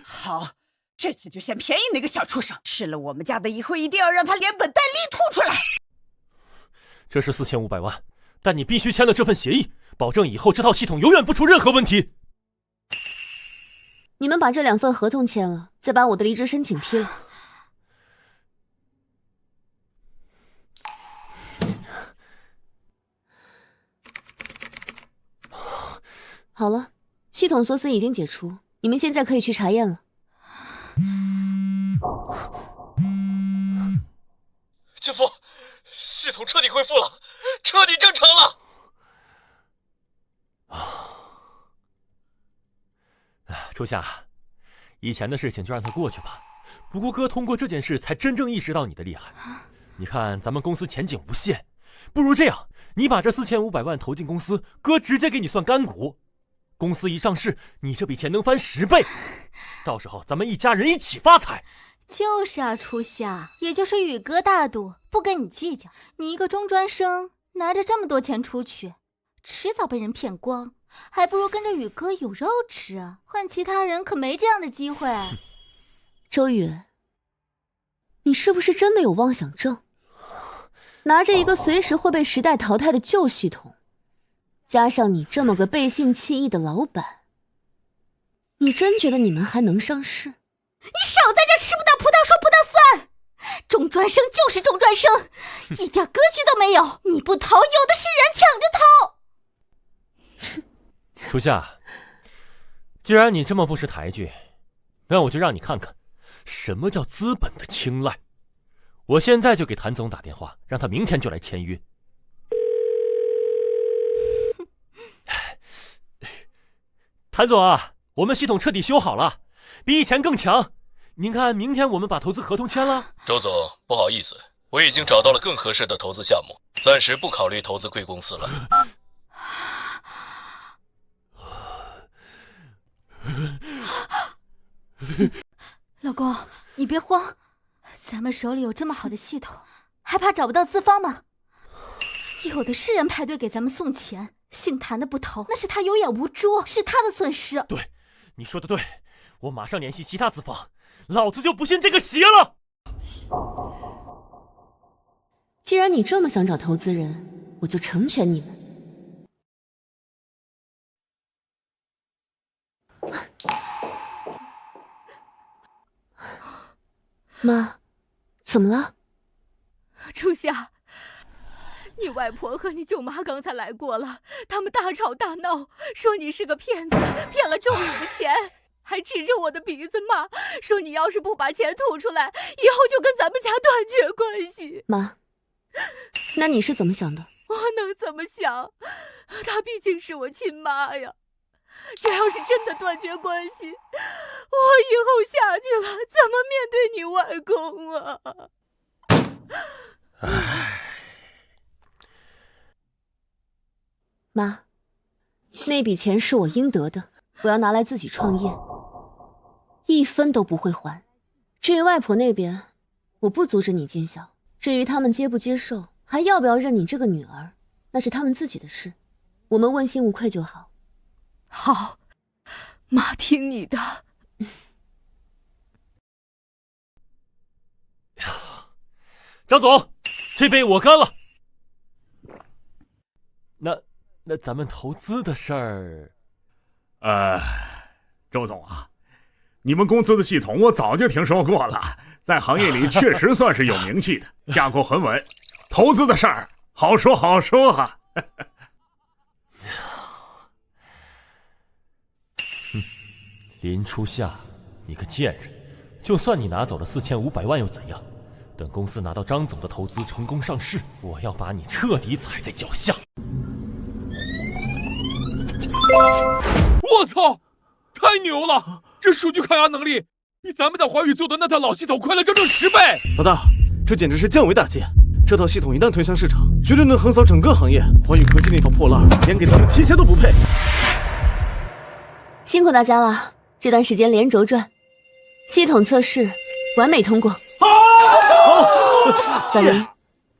好，这次就先便宜那个小畜生，吃了我们家的以后，一定要让他连本带利吐出来。这是4500万，但你必须签了这份协议，保证以后这套系统永远不出任何问题。你们把这2份合同签了，再把我的离职申请批了。好了，系统锁死已经解除，你们现在可以去查验了。姐夫，系统彻底恢复了，彻底正常了。初夏，以前的事情就让它过去吧。不过哥通过这件事才真正意识到你的厉害。你看咱们公司前景无限，不如这样，你把这4500万投进公司，哥直接给你算干股。公司一上市，你这笔钱能翻10倍，到时候咱们一家人一起发财。就是啊，初夏，也就是宇哥大度，不跟你计较。你一个中专生，拿着这么多钱出去，迟早被人骗光，还不如跟着宇哥有肉吃啊！换其他人可没这样的机会。周宇，你是不是真的有妄想症？拿着一个随时会被时代淘汰的旧系统，加上你这么个背信弃义的老板，你真觉得你们还能上市？你少在这吃不到葡萄说葡萄酸！中专生就是中专生，一点格局都没有。你不逃，有的是人抢着逃。初夏，既然你这么不识抬举，那我就让你看看什么叫资本的青睐。我现在就给谭总打电话，让他明天就来签约。谭总啊，我们系统彻底修好了，比以前更强。您看，明天我们把投资合同签了。周总，不好意思，我已经找到了更合适的投资项目，暂时不考虑投资贵公司了。老公，你别慌，咱们手里有这么好的系统，还怕找不到资方吗？有的是人排队给咱们送钱，姓谭的不投，那是他有眼无珠，是他的损失。对，你说的对，我马上联系其他资方，老子就不信这个邪了。既然你这么想找投资人，我就成全你们。妈，怎么了？初夏，你外婆和你舅妈刚才来过了，他们大吵大闹，说你是个骗子，骗了周宇的钱，还指着我的鼻子骂，说你要是不把钱吐出来，以后就跟咱们家断绝关系。妈，那你是怎么想的？我能怎么想？她毕竟是我亲妈呀。这要是真的断绝关系，我以后下去了怎么面对你外公啊？妈，那笔钱是我应得的，我要拿来自己创业，1分都不会还。至于外婆那边，我不阻止你尽孝。至于他们接不接受，还要不要认你这个女儿，那是他们自己的事，我们问心无愧就好。好，妈听你的。张总，这杯我干了。那咱们投资的事儿，周总啊，你们公司的系统我早就听说过了，在行业里确实算是有名气的，架构很稳，投资的事儿好说好说啊。林初夏，你个贱人！就算你拿走了4500万又怎样？等公司拿到张总的投资，成功上市，我要把你彻底踩在脚下！我操，太牛了！这数据抗压能力比咱们在华宇做的那套老系统快了整整10倍！老大，这简直是降维打击！这套系统一旦推向市场，绝对能横扫整个行业。华宇科技那套破烂，连给咱们提鞋都不配。辛苦大家了，这段时间连轴转，系统测试完美通过。小林，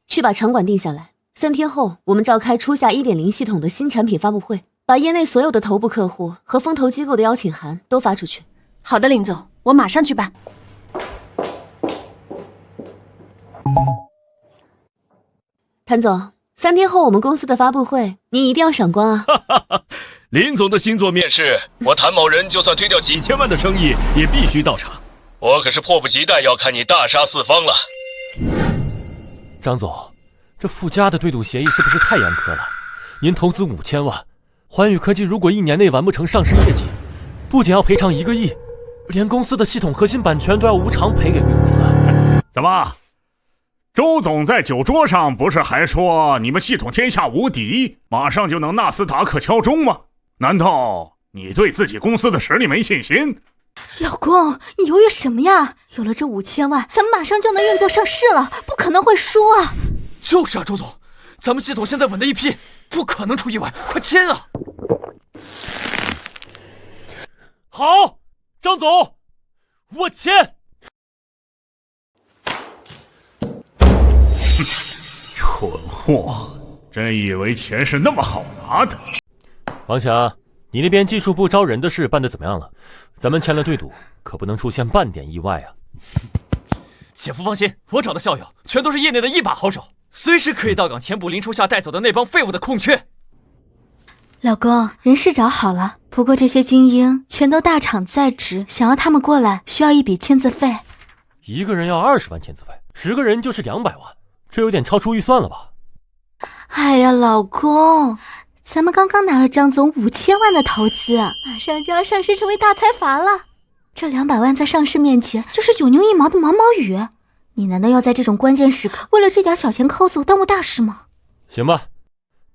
去把场馆定下来，3天后我们召开初夏 1.0 系统的新产品发布会，把业内所有的头部客户和风投机构的邀请函都发出去。好的，林总，我马上去办。谭总，3天后我们公司的发布会，您一定要赏光啊！林总的新作面试，我谭某人就算推掉几千万的生意，也必须到场。我可是迫不及待要看你大杀四方了。张总，这附加的对赌协议是不是太严苛了？您投资5000万，环宇科技如果1年内完不成上市业绩，不仅要赔偿1个亿，连公司的系统核心版权都要无偿赔给贵公司。怎么？周总在酒桌上不是还说你们系统天下无敌，马上就能纳斯达克敲钟吗？难道你对自己公司的实力没信心？老公，你犹豫什么呀？有了这5000万，咱们马上就能运作上市了，不可能会输啊！就是啊，周总，咱们系统现在稳的一批，不可能出意外，快签啊！好，张总，我签。蠢货，真以为钱是那么好拿的？王强，你那边技术部招人的事办得怎么样了？咱们签了对赌，可不能出现半点意外啊！姐夫放心，我找的校友全都是业内的一把好手，随时可以到岗填补林初夏带走的那帮废物的空缺。老公，人是找好了，不过这些精英全都大厂在职，想要他们过来需要一笔签字费。一个人要20万签字费，10个人就是200万，这有点超出预算了吧？哎呀，老公，咱们刚刚拿了张总5000万的投资，马上就要上市成为大财阀了。这200万在上市面前就是九牛一毛的毛毛雨，你难道要在这种关键时刻为了这点小钱抠搜耽误大事吗？行吧，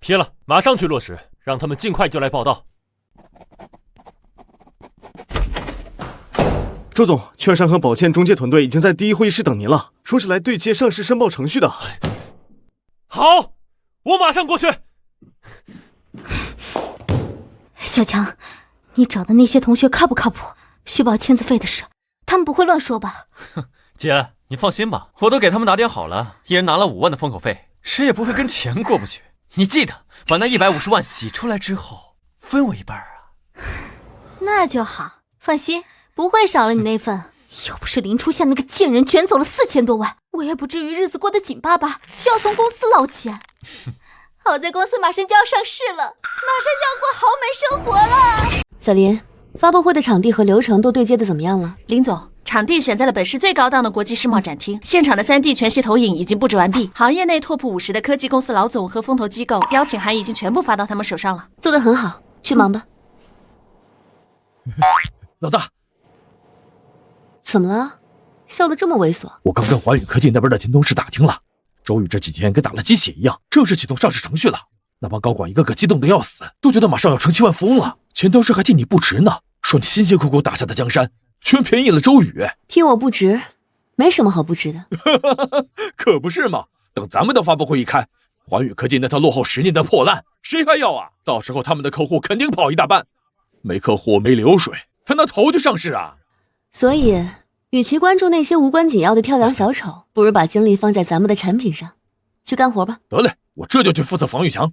批了，马上去落实，让他们尽快就来报到。周总，券商和保荐中介团队已经在第一会议室等您了，说是来对接上市申报程序的。好，我马上过去。小强，你找的那些同学靠不靠谱？虚报签字费的事，他们不会乱说吧？姐，你放心吧，我都给他们打点好了，一人拿了5万的封口费，谁也不会跟钱过不去。你记得把那150万洗出来之后，分我一半啊。那就好，放心。不会少了你那份，要不是林初夏那个贱人卷走了4000多万，我也不至于日子过得紧巴巴，需要从公司捞钱。好在公司马上就要上市了，马上就要过豪门生活了。小林，发布会的场地和流程都对接的怎么样了？林总，场地选在了本市最高档的国际世贸展厅，现场的3D 全息投影已经布置完毕，行业内 TOP 50的科技公司老总和风投机构邀请函已经全部发到他们手上了。做得很好，去忙吧。老大。怎么了？笑得这么猥琐？我刚跟环宇科技那边的前同事打听了，周宇这几天跟打了鸡血一样，正式启动上市程序了。那帮高管一个个激动的要死，都觉得马上要成千万富翁了。前同事还替你不值呢，说你辛辛苦苦打下的江山，全便宜了周宇。替我不值，没什么好不值的。可不是嘛！等咱们的发布会一开，环宇科技那套落后10年的破烂，谁还要啊？到时候他们的客户肯定跑一大半，没客户没流水，他那头就上市啊！所以，与其关注那些无关紧要的跳梁小丑，不如把精力放在咱们的产品上，去干活吧。得嘞，我这就去负责防御墙。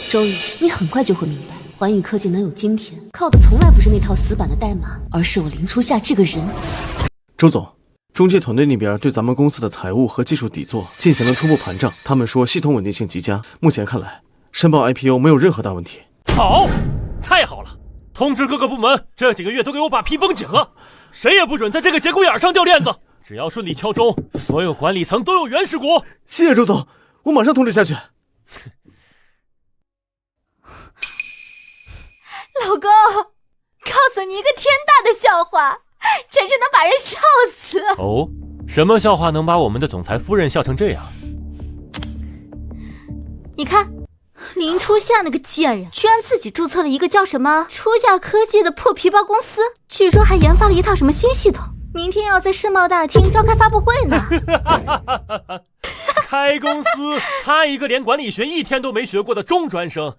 周宇，你很快就会明白，环宇科技能有今天，靠的从来不是那套死板的代码，而是我林初夏这个人。周总，中介团队那边对咱们公司的财务和技术底座进行了初步盘账，他们说系统稳定性极佳，目前看来，申报 IPO 没有任何大问题。好，太好了！通知各个部门，这几个月都给我把皮绷紧了，谁也不准在这个节骨眼上掉链子。只要顺利敲钟，所有管理层都有原始股。谢谢周总，我马上通知下去。老公，告诉你一个天大的笑话，简直能把人笑死。哦，什么笑话能把我们的总裁夫人笑成这样？你看。林初夏那个贱人，居然自己注册了一个叫什么初夏科技的破皮包公司，据说还研发了一套什么新系统，明天要在世贸大厅召开发布会呢。开公司，他一个连管理学1天都没学过的中专生，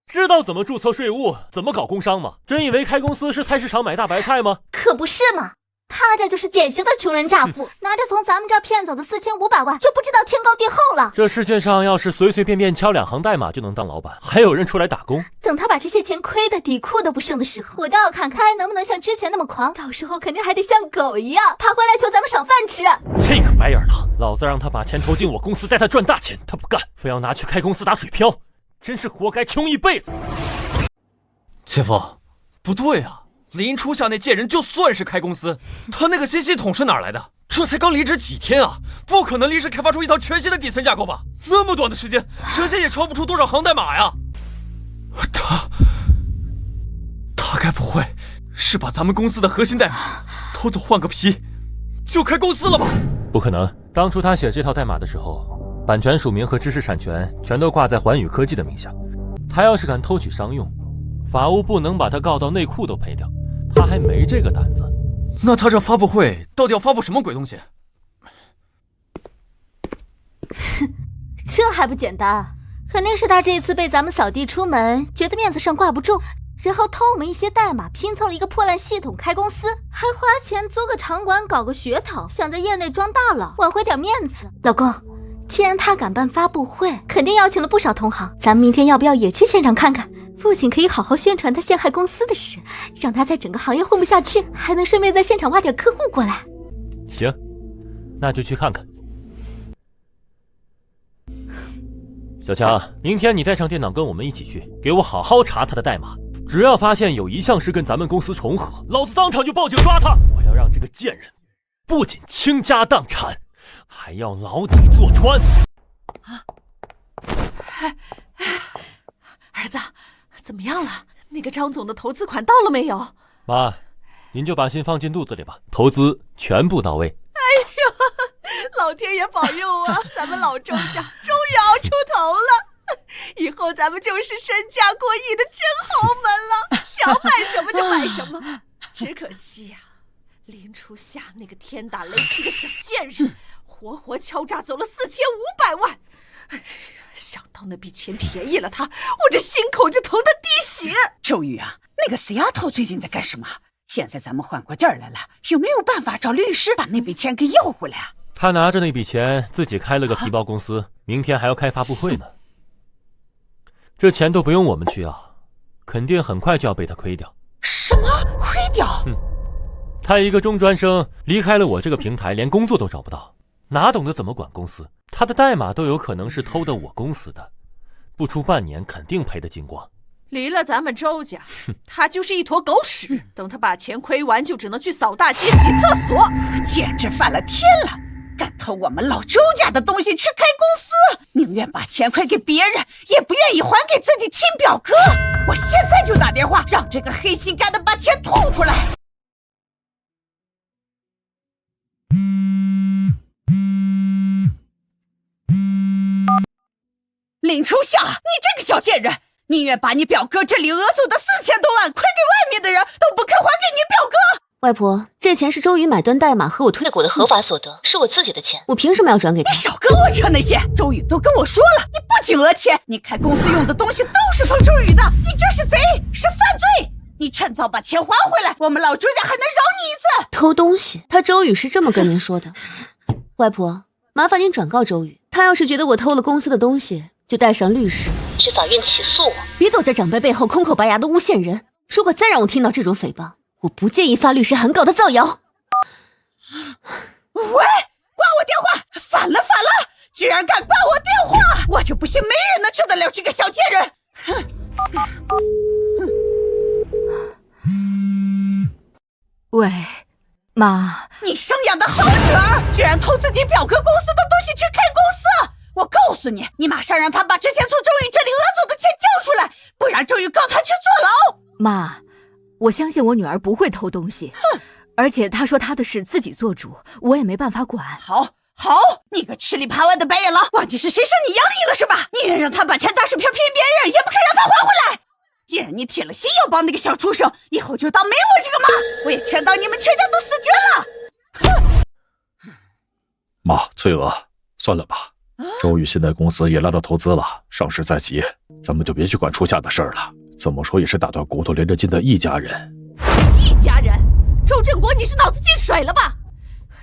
知道怎么注册税务，怎么搞工商吗？真以为开公司是菜市场买大白菜吗？可不是嘛。他这就是典型的穷人诈富，拿着从咱们这儿骗走的4500万，就不知道天高地厚了。这世界上要是随随便便敲2行代码就能当老板，还有人出来打工？等他把这些钱亏得底裤都不剩的时候，我倒要看看还能不能像之前那么狂，到时候肯定还得像狗一样爬回来求咱们赏饭吃。这个白眼狼，老子让他把钱投进我公司，带他赚大钱，他不干，非要拿去开公司打水漂，真是活该穷一辈子。姐夫，不对啊，林初夏那贱人就算是开公司，他那个新系统是哪儿来的？这才刚离职几天啊，不可能临时开发出一套全新的底层架构吧？那么短的时间，神仙也抄不出多少行代码呀！他该不会是把咱们公司的核心代码偷走换个皮，就开公司了吧？不可能，当初他写这套代码的时候，版权署名和知识产权全都挂在环宇科技的名下。他要是敢偷取商用，法务部能把他告到内裤都赔掉，他还没这个胆子。那他这发布会到底要发布什么鬼东西？这还不简单，肯定是他这次被咱们扫地出门，觉得面子上挂不住，然后偷我们一些代码，拼凑了一个破烂系统开公司，还花钱租个场馆搞个噱头，想在业内装大佬，挽回点面子。老公，既然他敢办发布会，肯定邀请了不少同行，咱们明天要不要也去现场看看？不仅可以好好宣传他陷害公司的事，让他在整个行业混不下去，还能顺便在现场挖点客户过来。行，那就去看看。小强，明天你带上电脑跟我们一起去，给我好好查他的代码。只要发现有一项是跟咱们公司重合，老子当场就报警抓他！我要让这个贱人不仅倾家荡产，还要牢底坐穿。儿子，怎么样了？那个张总的投资款到了没有？妈，您就把心放进肚子里吧，投资全部到位。哎呦，老天爷保佑啊！咱们老周家终于熬出头了，以后咱们就是身价过亿的真豪门了，想买什么就买什么。只可惜呀，林初夏那个天打雷劈的小贱人，活活敲诈走了4500万。想到那笔钱便宜了他，我这心口就疼得滴血。周宇啊，那个死丫头最近在干什么？现在咱们缓过劲儿来了，有没有办法找律师把那笔钱给要回来啊？他拿着那笔钱自己开了个皮包公司，明天还要开发布会呢。这钱都不用我们去要，肯定很快就要被他亏掉。什么？亏掉？他一个中专生离开了我这个平台，连工作都找不到，哪懂得怎么管公司？他的代码都有可能是偷的我公司的，不出半年肯定赔得精光。离了咱们周家，他就是一坨狗屎。等他把钱亏完，就只能去扫大街、洗厕所，简直犯了天了！敢偷我们老周家的东西去开公司，宁愿把钱亏给别人，也不愿意还给自己亲表哥。我现在就打电话让这个黑心干的把钱吐出来。林初夏，你这个小贱人，宁愿把你表哥这里讹走的4000多万亏给外面的人，都不肯还给你表哥。外婆，这钱是周宇买断代码和我推股的合法所得，是我自己的钱，我凭什么要转给他？你少跟我扯那些，周宇都跟我说了，你不仅讹钱，你开公司用的东西都是偷周宇的，你这是贼，是犯罪。你趁早把钱还回来，我们老周家还能饶你一次。偷东西，他周宇是这么跟您说的。外婆，麻烦您转告周宇，他要是觉得我偷了公司的东西，就带上律师去法院起诉我，别躲在长辈背后空口白牙的诬陷人。如果再让我听到这种诽谤，我不介意发律师函告他造谣。喂，挂我电话！反了，居然敢挂我电话！我就不信没人能治得了这个小贱人！喂，妈，你生养的好女儿，居然偷自己表哥公司的东西去开公司！我告诉你，你马上让他把之前从周宇这里讹走的钱交出来，不然周宇告他去坐牢。妈，我相信我女儿不会偷东西，而且她说她的事自己做主，我也没办法管。好，你个吃里扒外的白眼狼，忘记是谁生你养你了是吧？宁愿让他把钱打水漂骗别人，也不肯让他还回来。既然你铁了心要帮那个小畜生，以后就当没我这个妈，我也劝导你们全家都死绝了。妈，翠娥，算了吧。周宇现在公司也拉到投资了，上市在即，咱们就别去管初夏的事儿了。怎么说也是打断骨头连着筋的一家人。一家人？周振国，你是脑子进水了吧？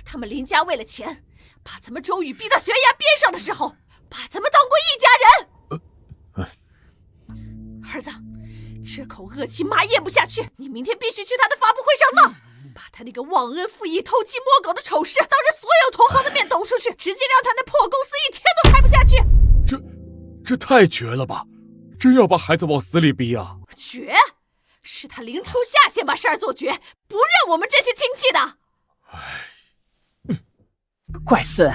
他们林家为了钱，把咱们周宇逼到悬崖边上的时候，把咱们当过一家人。儿子，这口恶气妈咽不下去，你明天必须去他的发布会上闹，把他那个忘恩负义、偷鸡摸狗的丑事当着所有同行的面抖出去，直接让他那破公司一天都开不下去。这太绝了吧！真要把孩子往死里逼啊？绝！是他林初夏先把事儿做绝，不认我们这些亲戚的。乖孙，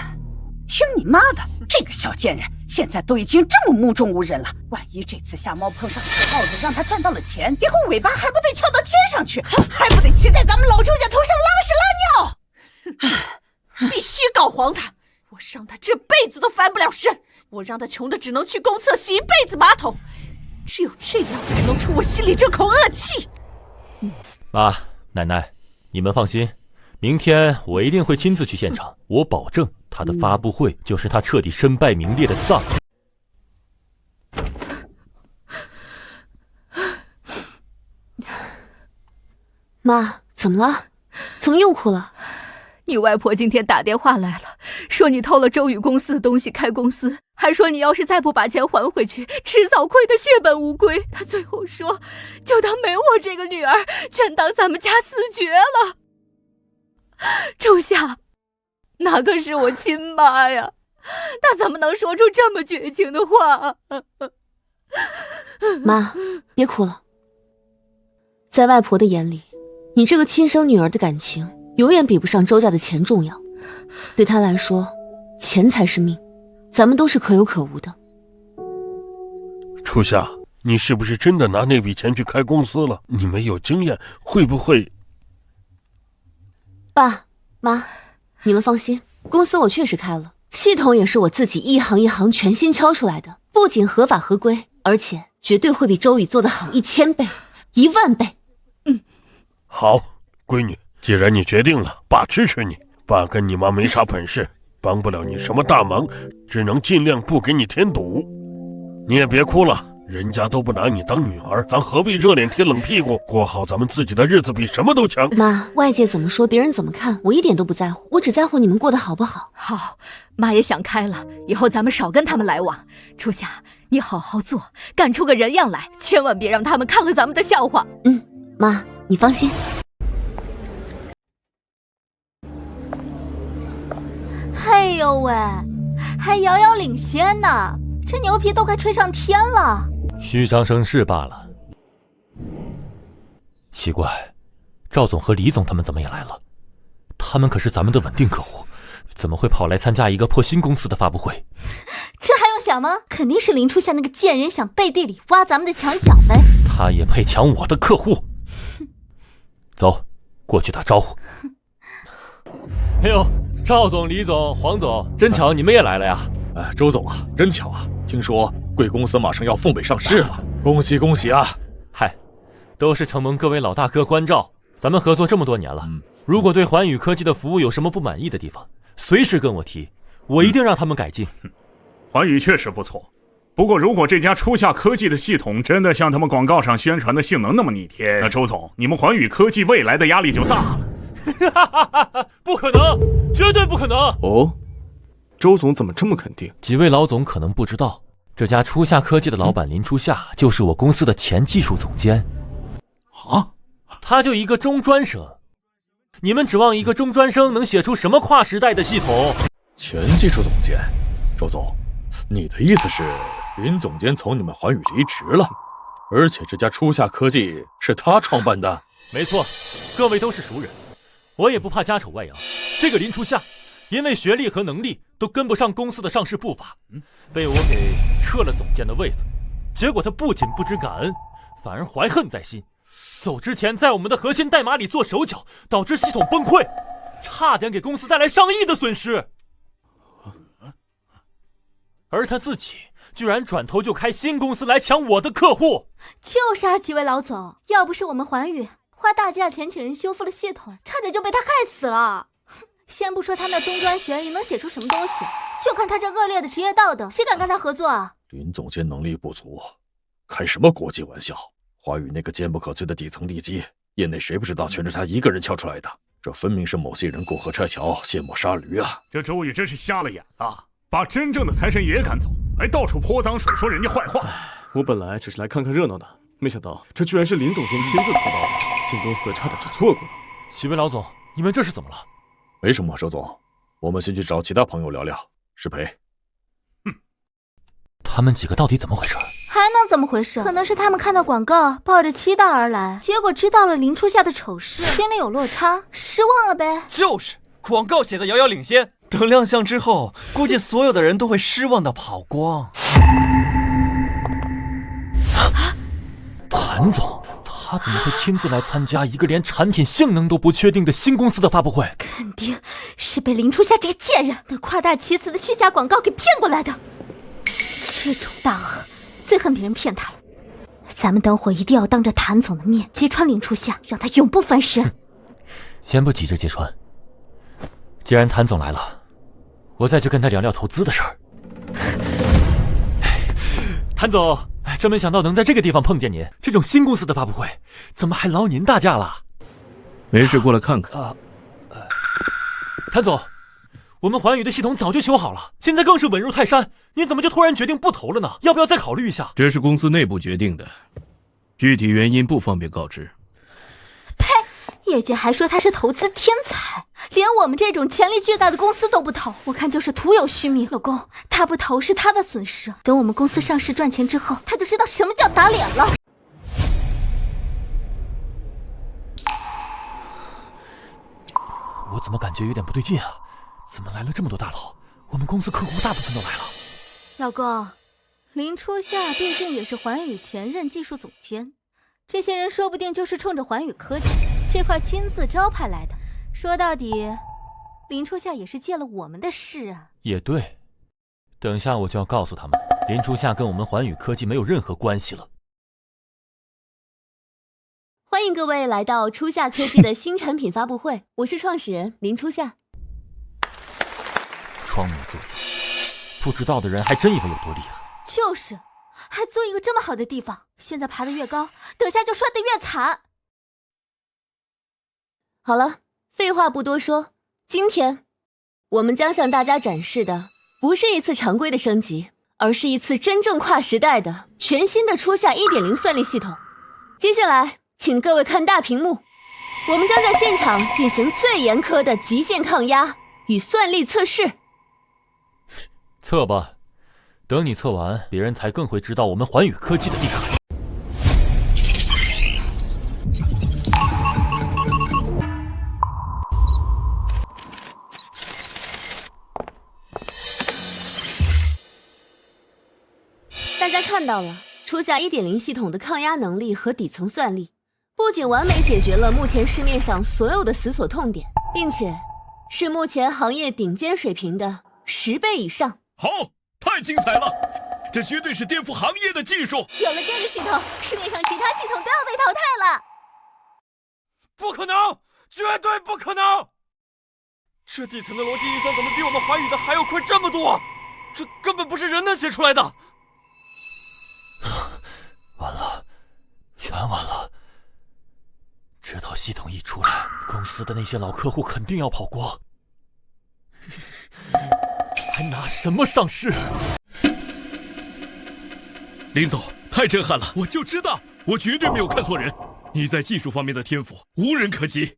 听你妈的，这个小贱人现在都已经这么目中无人了，万一这次夏猫碰上死耗子，让他赚到了钱，以后尾巴还不得翘到天上去，还不得骑在咱们老周家头上拉屎拉尿？必须搞黄他！我让他这辈子都翻不了身，我让他穷的只能去公厕洗一辈子马桶，只有这样才能出我心里这口恶气。妈，奶奶，你们放心，明天我一定会亲自去现场，我保证他的发布会就是他彻底身败名裂的葬礼。妈，怎么了？怎么又哭了？你外婆今天打电话来了，说你偷了周宇公司的东西开公司，还说你要是再不把钱还回去，迟早亏得血本无归。她最后说，就当没我这个女儿，全当咱们家死绝了。周夏，那可是我亲妈呀，她怎么能说出这么绝情的话？妈，别哭了。在外婆的眼里，你这个亲生女儿的感情永远比不上周家的钱重要。对她来说，钱才是命，咱们都是可有可无的。初夏，你是不是真的拿那笔钱去开公司了？你没有经验，会不会……爸妈，你们放心，公司我确实开了，系统也是我自己一行一行全新敲出来的，不仅合法合规，而且绝对会比周宇做得好1000倍、10000倍。好，闺女，既然你决定了，爸支持你。爸跟你妈没啥本事，帮不了你什么大忙，只能尽量不给你添堵。你也别哭了，人家都不拿你当女儿，咱何必热脸贴冷屁股？过好咱们自己的日子比什么都强。妈，外界怎么说，别人怎么看，我一点都不在乎，我只在乎你们过得好不好。好，妈也想开了，以后咱们少跟他们来往。初夏，你好好做，干出个人样来，千万别让他们看了咱们的笑话。妈，你放心。哎呦喂，还遥遥领先呢，这牛皮都快吹上天了。虚张声势罢了。奇怪，赵总和李总他们怎么也来了？他们可是咱们的稳定客户，怎么会跑来参加一个破新公司的发布会？这还用想吗？肯定是林初夏那个贱人想背地里挖咱们的墙角呗。他也配抢我的客户？走，过去打招呼。哎呦，赵总、李总、黄总，真巧你们也来了呀！哎，周总啊，真巧啊！听说贵公司马上要赴美上市了，恭喜恭喜啊！嗨，都是承蒙各位老大哥关照，咱们合作这么多年了，如果对环宇科技的服务有什么不满意的地方，随时跟我提，我一定让他们改进。环宇确实不错，不过如果这家初夏科技的系统真的像他们广告上宣传的性能那么逆天，那周总，你们环宇科技未来的压力就大了。不可能，绝对不可能！哦，周总怎么这么肯定？几位老总可能不知道，这家初夏科技的老板林初夏就是我公司的前技术总监。啊？他就一个中专生，你们指望一个中专生能写出什么跨时代的系统？前技术总监，周总，你的意思是林总监从你们环宇离职了，而且这家初夏科技是他创办的？没错，各位都是熟人，我也不怕家丑外扬。这个林初夏，因为学历和能力都跟不上公司的上市步伐，被我给撤了总监的位子。结果他不仅不知感恩，反而怀恨在心。走之前在我们的核心代码里做手脚，导致系统崩溃，差点给公司带来上亿的损失。而他自己居然转头就开新公司来抢我的客户。就是啊，几位老总，要不是我们环宇花大价钱请人修复了系统，差点就被他害死了。先不说他那中专学历能写出什么东西，就看他这恶劣的职业道德，谁敢跟他合作啊？林总监能力不足，开什么国际玩笑？华宇那个坚不可摧的底层地基，业内谁不知道全是他一个人敲出来的？这分明是某些人过河拆桥，卸磨杀驴啊！这周宇真是瞎了眼了，把真正的财神爷赶走，还到处泼脏水说人家坏话。我本来只是来看看热闹的，没想到这居然是林总监亲自操刀的，新公司差点就错过了。几位老总，你们这是怎么了？没什么，周总，我们先去找其他朋友聊聊。失陪。他们几个到底怎么回事？还能怎么回事？可能是他们看到广告，抱着期待而来，结果知道了林初夏的丑事，心里有落差，失望了呗。就是广告写的遥遥领先，等亮相之后，估计所有的人都会失望的跑光。谭总，他怎么会亲自来参加一个连产品性能都不确定的新公司的发布会？肯定是被林初夏这个贱人那夸大其词的虚假广告给骗过来的。这种大鳄最恨别人骗他了。咱们等会一定要当着谭总的面揭穿林初夏，让他永不翻身。先不急着揭穿，既然谭总来了，我再去跟他聊聊投资的事儿。谭总，真没想到能在这个地方碰见您，这种新公司的发布会，怎么还劳您大驾了？没事，过来看看。谭总，我们环宇的系统早就修好了，现在更是稳如泰山，您怎么就突然决定不投了呢？要不要再考虑一下？这是公司内部决定的，具体原因不方便告知。呸！业界还说他是投资天才，连我们这种潜力巨大的公司都不投，我看就是徒有虚名。老公，他不投是他的损失，等我们公司上市赚钱之后，他就知道什么叫打脸了。我怎么感觉有点不对劲啊？怎么来了这么多大佬？我们公司客户大部分都来了。老公，林初夏毕竟也是环宇前任技术总监，这些人说不定就是冲着环宇科技这块金字招牌来的。说到底，林初夏也是借了我们的势啊。也对，等下我就要告诉他们，林初夏跟我们环宇科技没有任何关系了。欢迎各位来到初夏科技的新产品发布会，我是创始人林初夏。装模作样，不知道的人还真以为有多厉害。就是，还租一个这么好的地方，现在爬得越高，等下就摔得越惨。好了，废话不多说，今天我们将向大家展示的不是一次常规的升级，而是一次真正跨时代的全新的初夏 1.0 算力系统。接下来请各位看大屏幕，我们将在现场进行最严苛的极限抗压与算力测试。测吧，等你测完，别人才更会知道我们环宇科技的厉害。大家看到了，初夏 1.0 系统的抗压能力和底层算力，不仅完美解决了目前市面上所有的死锁痛点，并且是目前行业顶尖水平的10倍以上。好，太精彩了！这绝对是颠覆行业的技术。有了这个系统，市面上其他系统都要被淘汰了。不可能，绝对不可能！这底层的逻辑运算怎么比我们环宇的还要快这么多？这根本不是人能写出来的。完了，全完了！这套系统一出来，公司的那些老客户肯定要跑光，还拿什么上市？林总，太震撼了！我就知道，我绝对没有看错人。你在技术方面的天赋无人可及。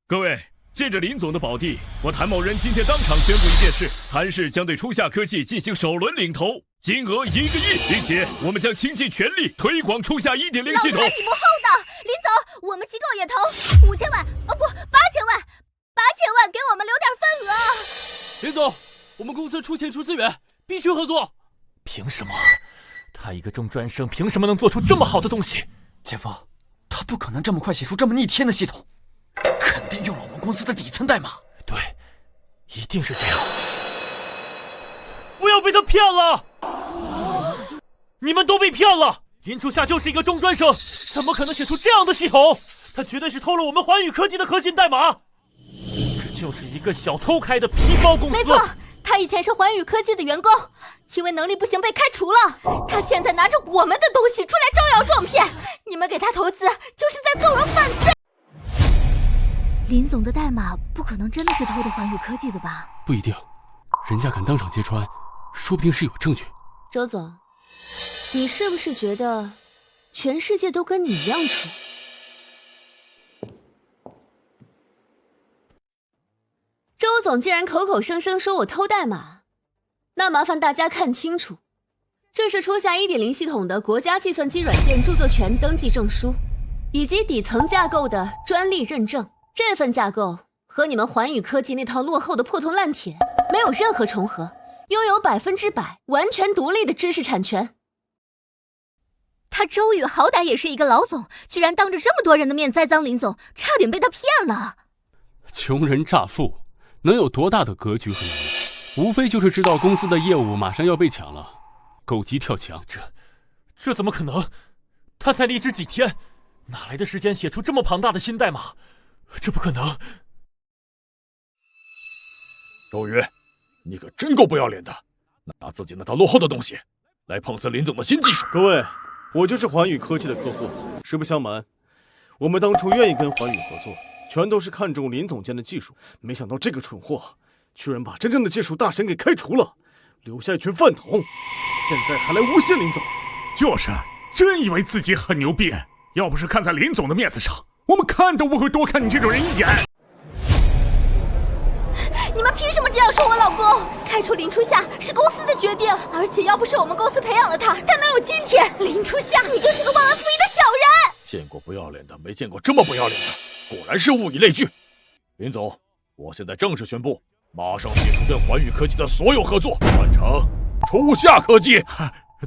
各位，借着林总的宝地，我谭某人今天当场宣布一件事：谭氏将对初夏科技进行首轮领投，金额1个亿，并且我们将倾尽全力推广初夏 1.0 系统。老谭，你不厚道！林总，我们机构也投5000万，哦不，8000万，8000万，给我们留点份额。林总，我们公司出钱出资源，必须合作。凭什么？他一个中专生，凭什么能做出这么好的东西？姐夫，他不可能这么快写出这么逆天的系统，肯定用了我们公司的底层代码。对，一定是这样。不要被他骗了！你们都被骗了！林初夏就是一个中专生，怎么可能写出这样的系统？他绝对是偷了我们环宇科技的核心代码。这就是一个小偷开的皮包公司。没错，他以前是环宇科技的员工，因为能力不行被开除了。他现在拿着我们的东西出来招摇撞骗，你们给他投资就是在纵容犯罪。林总的代码不可能真的是偷的环宇科技的吧？不一定，人家敢当场揭穿，说不定是有证据。周总，你是不是觉得全世界都跟你一样蠢？周总既然口口声声说我偷代码，那麻烦大家看清楚，这是初夏 1.0 系统的国家计算机软件著作权登记证书，以及底层架构的专利认证。这份架构和你们环宇科技那套落后的破铜烂铁没有任何重合，拥有100%完全独立的知识产权。他周宇好歹也是一个老总，居然当着这么多人的面栽赃林总，差点被他骗了。穷人乍富，能有多大的格局和能力？无非就是知道公司的业务马上要被抢了，狗急跳墙。这怎么可能？他才离职几天，哪来的时间写出这么庞大的新代码？这不可能。周宇，你可真够不要脸的，拿自己那套落后的东西来碰瓷林总的新技术。各位，我就是环宇科技的客户，实不相瞒，我们当初愿意跟环宇合作，全都是看中林总监的技术，没想到这个蠢货居然把真正的技术大神给开除了，留下一群饭桶，现在还来诬陷林总。就是，真以为自己很牛逼，要不是看在林总的面子上，我们看都不会多看你这种人一眼。你们凭什么这样说我老公？开除林初夏是公司的决定，而且要不是我们公司培养了他，他能有今天？林初夏，你就是个忘恩负义的小人！见过不要脸的，没见过这么不要脸的，果然是物以类聚。林总，我现在正式宣布，马上解除跟环宇科技的所有合作，换成初夏科技。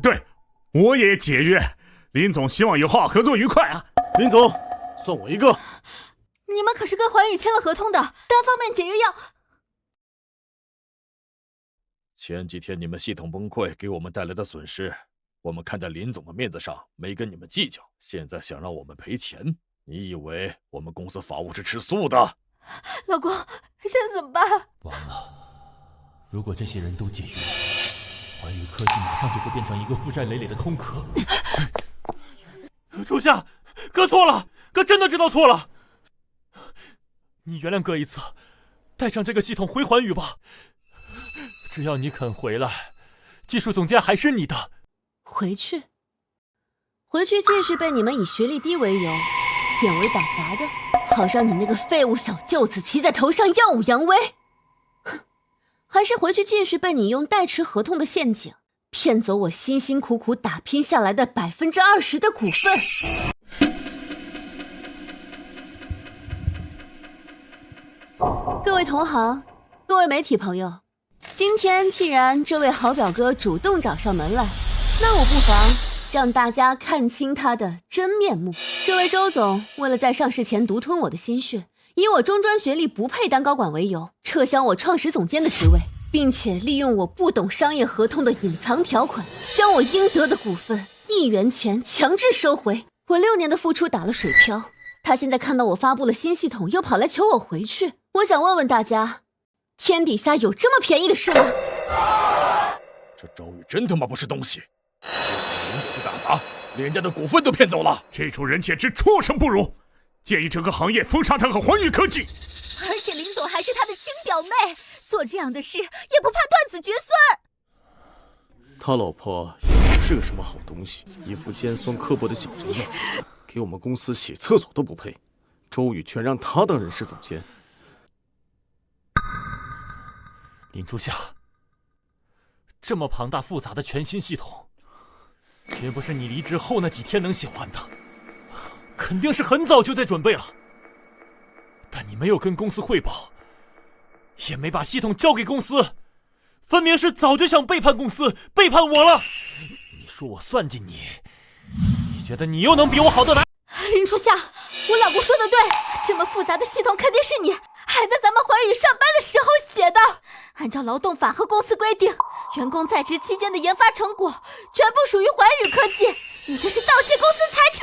对，我也解约。林总希望以后合作愉快啊。林总，算我一个。你们可是跟环宇签了合同的，单方面解约要……前几天你们系统崩溃给我们带来的损失，我们看在林总的面子上没跟你们计较，现在想让我们赔钱，你以为我们公司法务是吃素的？老公，现在怎么办？完了，如果这些人都解约，环宇科技马上就会变成一个负债累累的空壳。初夏，哥错了，哥真的知道错了。你原谅哥一次，带上这个系统回环宇吧。只要你肯回来，技术总监还是你的。回去继续被你们以学历低为由贬为打杂的，好让你那个废物小舅子骑在头上耀武扬威。哼，还是回去继续被你用代持合同的陷阱骗走我辛辛苦苦打拼下来的20%的股份。各位同行，各位媒体朋友，今天既然这位好表哥主动找上门来，那我不妨让大家看清他的真面目。这位周总为了在上市前独吞我的心血，以我中专学历不配当高管为由，撤销我创始总监的职位，并且利用我不懂商业合同的隐藏条款，将我应得的股份1元钱强制收回。我6年的付出打了水漂，他现在看到我发布了新系统，又跑来求我回去。我想问问大家，天底下有这么便宜的事吗？这周宇真他妈不是东西，不仅让林总去打砸，连人家的股份都骗走了。这种人简直畜生不如！建议整个行业封杀他和环宇科技。而且林总还是他的亲表妹，做这样的事也不怕断子绝孙。他老婆也不是个什么好东西，一副尖酸刻薄的小人样，给我们公司洗厕所都不配。周宇全让他当人事总监。林初夏，这么庞大复杂的全新系统，绝不是你离职后那几天能写完的，肯定是很早就在准备了。但你没有跟公司汇报，也没把系统交给公司，分明是早就想背叛公司，背叛我了。你说我算计你，你觉得你又能比我好到哪？林初夏，我老公说的对，这么复杂的系统肯定是你还在咱们环宇上班的时候写的。按照劳动法和公司规定，员工在职期间的研发成果全部属于环宇科技，你这是盗窃公司财产。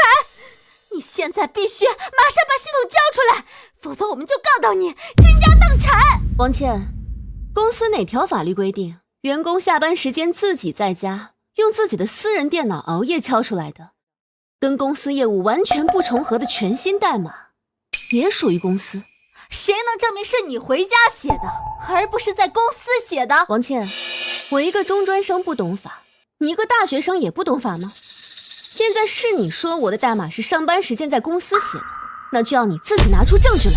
你现在必须马上把系统交出来，否则我们就告到你倾家荡产。王倩，公司哪条法律规定员工下班时间自己在家用自己的私人电脑熬夜敲出来的跟公司业务完全不重合的全新代码也属于公司？谁能证明是你回家写的，而不是在公司写的？王倩，我一个中专生不懂法，你一个大学生也不懂法吗？现在是你说我的代码是上班时间在公司写的，那就要你自己拿出证据来。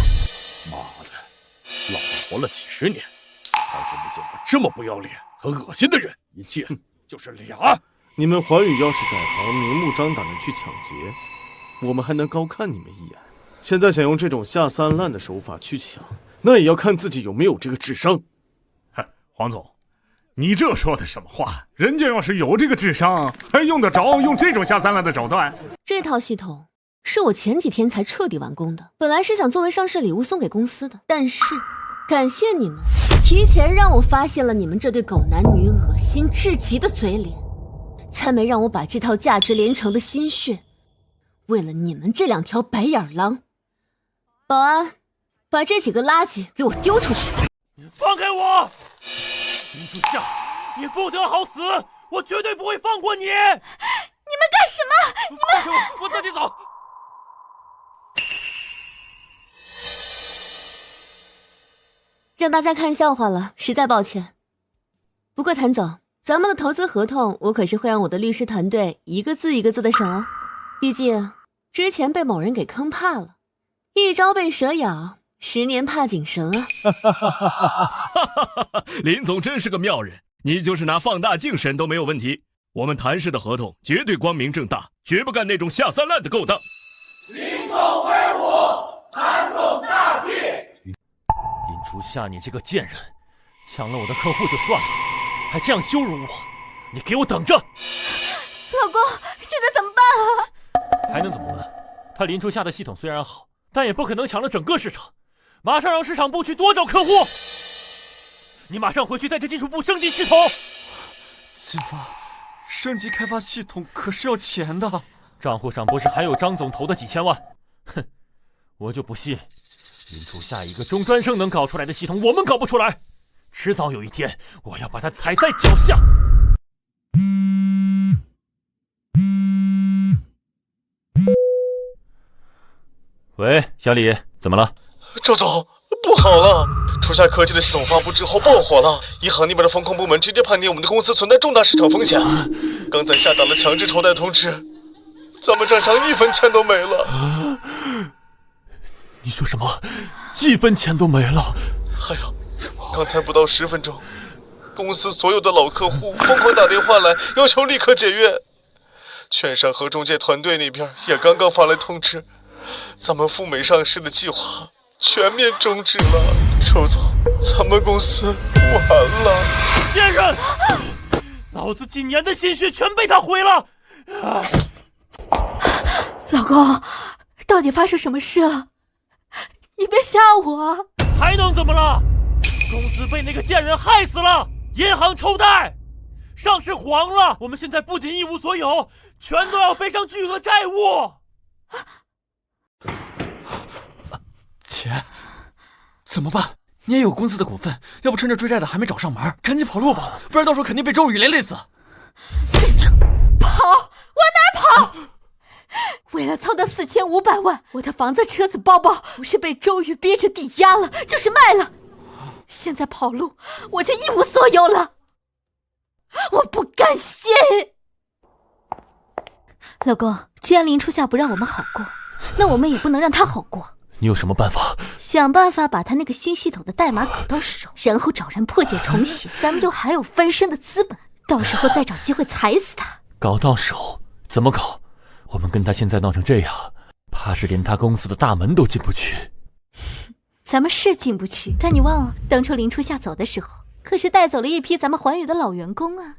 妈的，老子活了几十年，还真没见过这么不要脸和恶心的人，一见就是俩。你们环宇要是改行，明目张胆的去抢劫，我们还能高看你们一眼。现在想用这种下三滥的手法去抢，那也要看自己有没有这个智商。黄总，你这说的什么话？人家要是有这个智商，还用得着用这种下三滥的手段？这套系统是我前几天才彻底完工的，本来是想作为上市礼物送给公司的，但是感谢你们提前让我发现了你们这对狗男女恶心至极的嘴脸，才没让我把这套价值连城的心血为了你们这2条白眼狼。保安，把这几个垃圾给我丢出去！你放开我！林初夏，你不得好死！我绝对不会放过你！你们干什么？你们……我自己走。让大家看笑话了，实在抱歉。不过谭总，咱们的投资合同我可是会让我的律师团队一个字一个字的审哦。毕竟之前被某人给坑怕了，一朝被蛇咬，10年怕井绳啊！林总真是个妙人，你就是拿放大镜审都没有问题。我们谭氏的合同绝对光明正大，绝不干那种下三滥的勾当。林总威武，谭总大气。林初夏，你这个贱人，抢了我的客户就算了，还这样羞辱我，你给我等着！老公，现在怎么办啊？还能怎么办？他林初夏的系统虽然好，但也不可能抢了整个市场。马上让市场部去多找客户。你马上回去带着技术部升级系统。金发，升级开发系统可是要钱的。账户上不是还有张总投的几千万？哼，我就不信林初夏一个中专生能搞出来的系统，我们搞不出来。迟早有一天，我要把他踩在脚下。喂，小李，怎么了？周总，不好了！初夏科技的系统发布之后爆火了，银行那边的风控部门直接判定我们的公司存在重大市场风险，刚才下达了强制抽贷通知，咱们账上1分钱都没了。你说什么？1分钱都没了？还有，刚才不到10分钟，公司所有的老客户疯狂打电话来，要求立刻解约。券商和中介团队那边也刚刚发来通知，咱们赴美上市的计划全面终止了。周总，咱们公司完了！贱人，老子几年的心血全被他毁了！老公，到底发生什么事了？你别吓我！还能怎么了？公司被那个贱人害死了，银行抽贷，上市黄了。我们现在不仅一无所有，全都要背上巨额债务。姐，怎么办？你也有公司的股份，要不趁着追债的还没找上门，赶紧跑路吧，不然到时候肯定被周宇连累死。跑？往哪儿跑？为了凑到4500万，我的房子、车子、包包，不是被周宇逼着抵押了，就是卖了。现在跑路，我就一无所有了。我不甘心。老公，既然林初夏不让我们好过，那我们也不能让他好过。你有什么办法？想办法把他那个新系统的代码搞到手，然后找人破解重写，咱们就还有翻身的资本，到时候再找机会踩死他。搞到手？怎么搞？我们跟他现在闹成这样，怕是连他公司的大门都进不去。咱们是进不去，但你忘了，当初林初夏走的时候，可是带走了一批咱们环宇的老员工啊。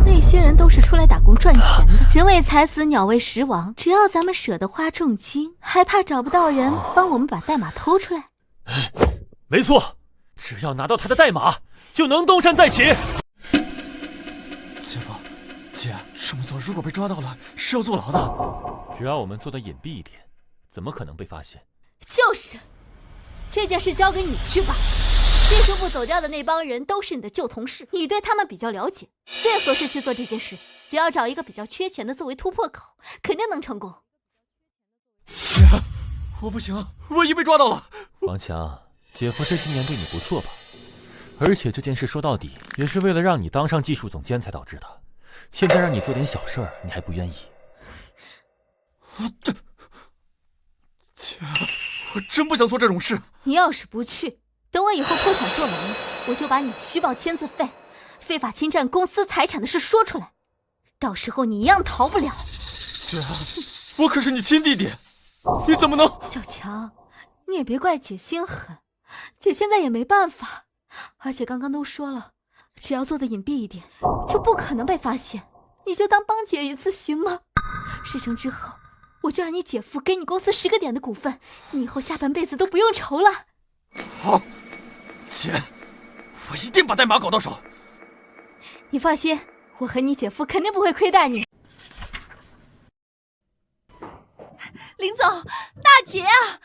那些人都是出来打工赚钱的，人为财死，鸟为食亡。只要咱们舍得花重金，还怕找不到人帮我们把代码偷出来？没错，只要拿到他的代码，就能东山再起。姐夫，姐，这么做如果被抓到了，是要坐牢的。只要我们做的隐蔽一点，怎么可能被发现？就是，这件事交给你去吧。技术部走掉的那帮人都是你的旧同事，你对他们比较了解，最合适去做这件事。只要找一个比较缺钱的作为突破口，肯定能成功。姐，我不行，万一被抓到了。王强，姐夫这些年对你不错吧？而且这件事说到底也是为了让你当上技术总监才导致的。现在让你做点小事儿，你还不愿意？姐，我真不想做这种事。你要是不去，等我以后破产坐牢了，我就把你虚报签字费、非法侵占公司财产的事说出来，到时候你一样逃不了。姐，我可是你亲弟弟，你怎么能……小强，你也别怪姐心狠，姐现在也没办法。而且刚刚都说了，只要做的隐蔽一点，就不可能被发现。你就当帮姐一次行吗？事成之后，我就让你姐夫给你公司10个点的股份，你以后下半辈子都不用愁了。好，姐，我一定把代码搞到手。你放心，我和你姐夫肯定不会亏待你。林总，大捷啊！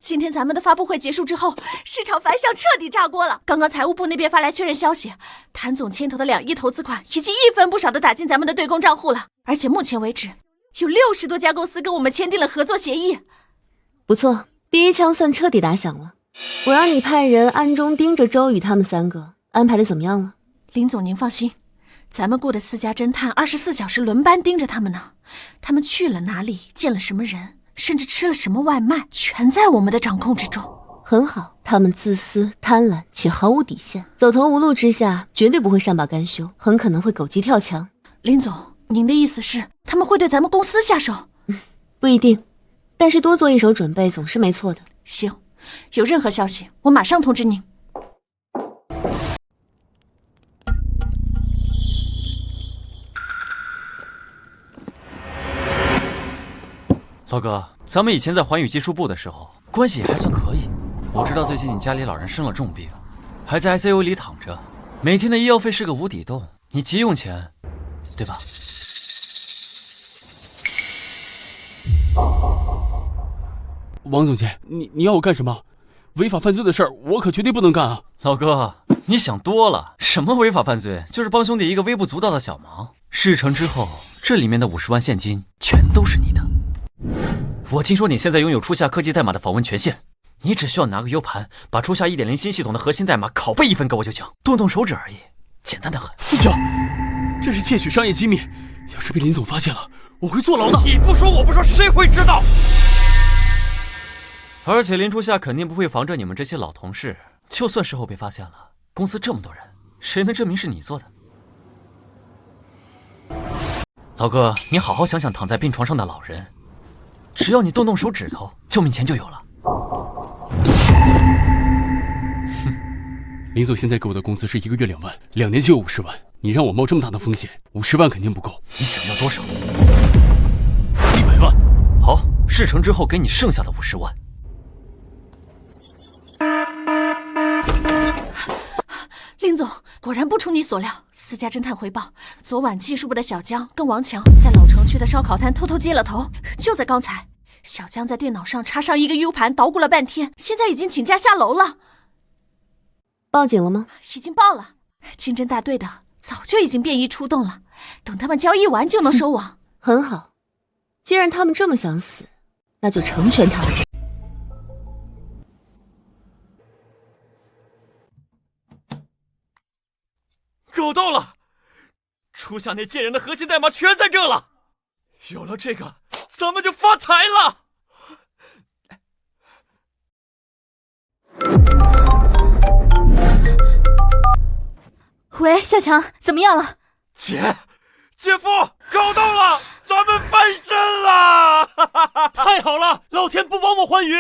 今天咱们的发布会结束之后，市场反响彻底炸锅了。刚刚财务部那边发来确认消息，谭总牵头的2亿投资款已经一分不少的打进咱们的对公账户了。而且目前为止，有60多家公司跟我们签订了合作协议。不错，第一枪算彻底打响了。我让你派人暗中盯着周宇他们3个，安排的怎么样了？林总您放心，咱们雇的4家侦探24小时轮班盯着他们呢。他们去了哪里，见了什么人，甚至吃了什么外卖，全在我们的掌控之中。很好，他们自私、贪婪且毫无底线，走投无路之下，绝对不会善罢甘休，很可能会狗急跳墙。林总，您的意思是他们会对咱们公司下手？不一定，但是多做一手准备总是没错的。行，有任何消息，我马上通知您。老哥，咱们以前在环宇技术部的时候，关系也还算可以。我知道最近你家里老人生了重病，还在 ICU 里躺着，每天的医药费是个无底洞，你急用钱，对吧？王总监，你要我干什么？违法犯罪的事儿，我可绝对不能干啊！老哥，你想多了，什么违法犯罪，就是帮兄弟一个微不足道的小忙。事成之后，这里面的50万现金全都是你的。我听说你现在拥有初夏科技代码的访问权限，你只需要拿个 U 盘，把初夏 1.0 新系统的核心代码拷贝1份给我就行，动动手指而已，简单的很。不行，这是窃取商业机密，要是被林总发现了，我会坐牢的。你不说我不说，谁会知道？而且林初夏肯定不会防着你们这些老同事，就算事后被发现了，公司这么多人，谁能证明是你做的？老哥，你好好想想躺在病床上的老人，只要你动动手指头，救命钱就有了。林总现在给我的工资是1个月2万，2年就有50万。你让我冒这么大的风险，50万肯定不够。你想要多少？100万。好，事成之后给你剩下的50万。林总，果然不出你所料，4家侦探回报，昨晚技术部的小江跟王强在老城区的烧烤摊偷偷接了头。就在刚才，小江在电脑上插上一个 U 盘，捣鼓了半天，现在已经请假下楼了。报警了吗？已经报了，刑侦大队的早就已经便衣出动了，等他们交易完就能收网。很好，既然他们这么想死，那就成全他们。搞到了！初夏那贱人的核心代码全在这了，有了这个，咱们就发财了。喂，小强，怎么样了？姐夫，搞到了，咱们翻身了！太好了，老天不帮我环宇。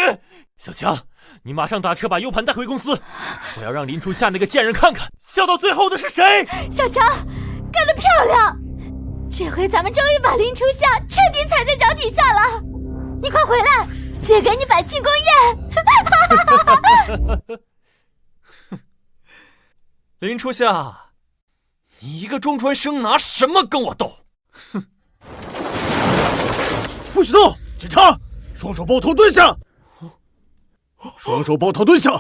小强，你马上打车把 U 盘带回公司，我要让林初夏那个贱人看看，笑到最后的是谁。小强，干得漂亮！这回咱们终于把林初夏彻底踩在脚底下了。你快回来，姐给你摆庆功宴。林初夏，你一个中专生拿什么跟我斗？哼！不许动！检查，双手抱头蹲下。双手抱头蹲下。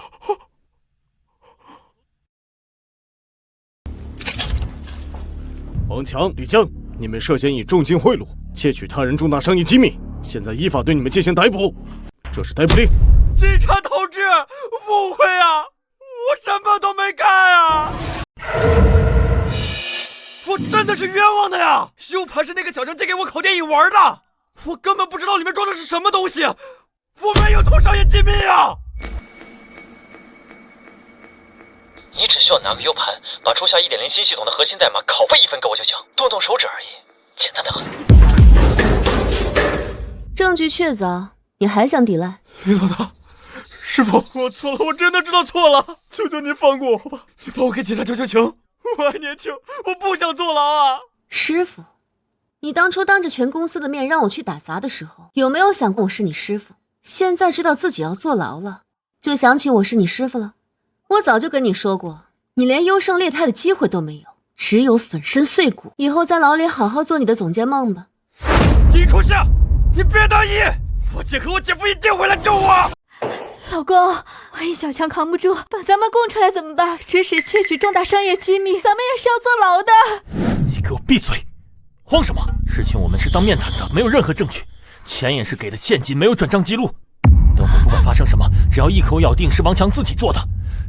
王强、李江，你们涉嫌以重金贿赂、窃取他人重大商业机密，现在依法对你们进行逮捕。这是逮捕令。警察同志，误会啊！我什么都没干啊！我真的是冤枉的呀 ！U 盘是那个小张借给我拷电影玩的，我根本不知道里面装的是什么东西，我没有偷商业机密啊！你只需要拿个 U 盘，把初夏1.0新系统的核心代码拷贝1份给我就行，动动手指而已，简单的很。证据确凿，你还想抵赖？林老大，师傅，我错了，我真的知道错了，求求您放过我吧，你帮我给警察求求情，我还年轻，我不想坐牢啊！师傅，你当初当着全公司的面让我去打砸的时候，有没有想过我是你师傅？现在知道自己要坐牢了，就想起我是你师傅了？我早就跟你说过，你连优胜劣汰的机会都没有，只有粉身碎骨。以后在牢里好好做你的总监梦吧。林初夏，你别大意，我姐和我姐夫一定会来救我。老公，万一小强扛不住，把咱们供出来怎么办？指使窃取重大商业机密，咱们也是要坐牢的。你给我闭嘴！慌什么？事情我们是当面谈的，没有任何证据，钱也是给的现金，没有转账记录。等会不管发生什么，只要一口咬定是王强自己做的，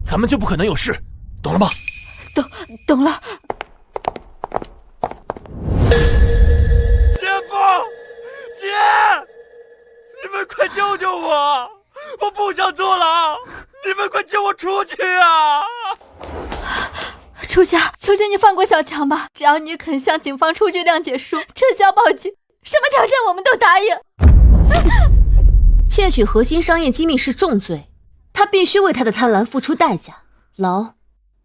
咱们就不可能有事，懂了吗？懂了。姐夫，姐，你们快救救我！我不想坐牢，你们快救我出去啊！初夏，求求你放过小强吧，只要你肯向警方出具谅解书，撤销报警，什么挑战我们都答应。窃取核心商业机密是重罪，他必须为他的贪婪付出代价，牢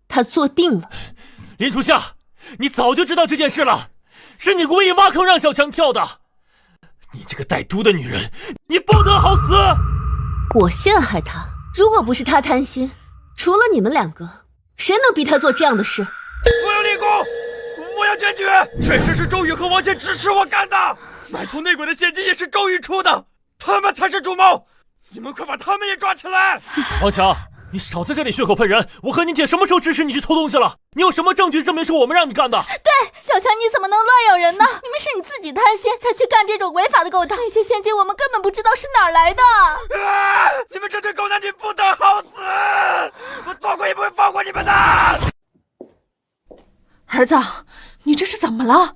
他坐定了。林初夏，你早就知道这件事了，是你故意挖坑让小强跳的，你这个带毒的女人，你不得好死！我陷害他，如果不是他贪心，除了你们两个，谁能逼他做这样的事？我要立功，我要检举，这事是周宇和王倩指使我干的，买通内鬼的现金也是周宇出的，他们才是主谋，你们快把他们也抓起来！王强，你少在这里血口喷人！我和你姐什么时候指使你去偷东西了？你有什么证据证明是我们让你干的？对，小强你怎么能乱咬人呢？明明是你自己贪心才去干这种违法的勾当，那些现金我们根本不知道是哪儿来的。你们这对狗男女不得好死！我做鬼也不会放过你们的！儿子，你这是怎么了？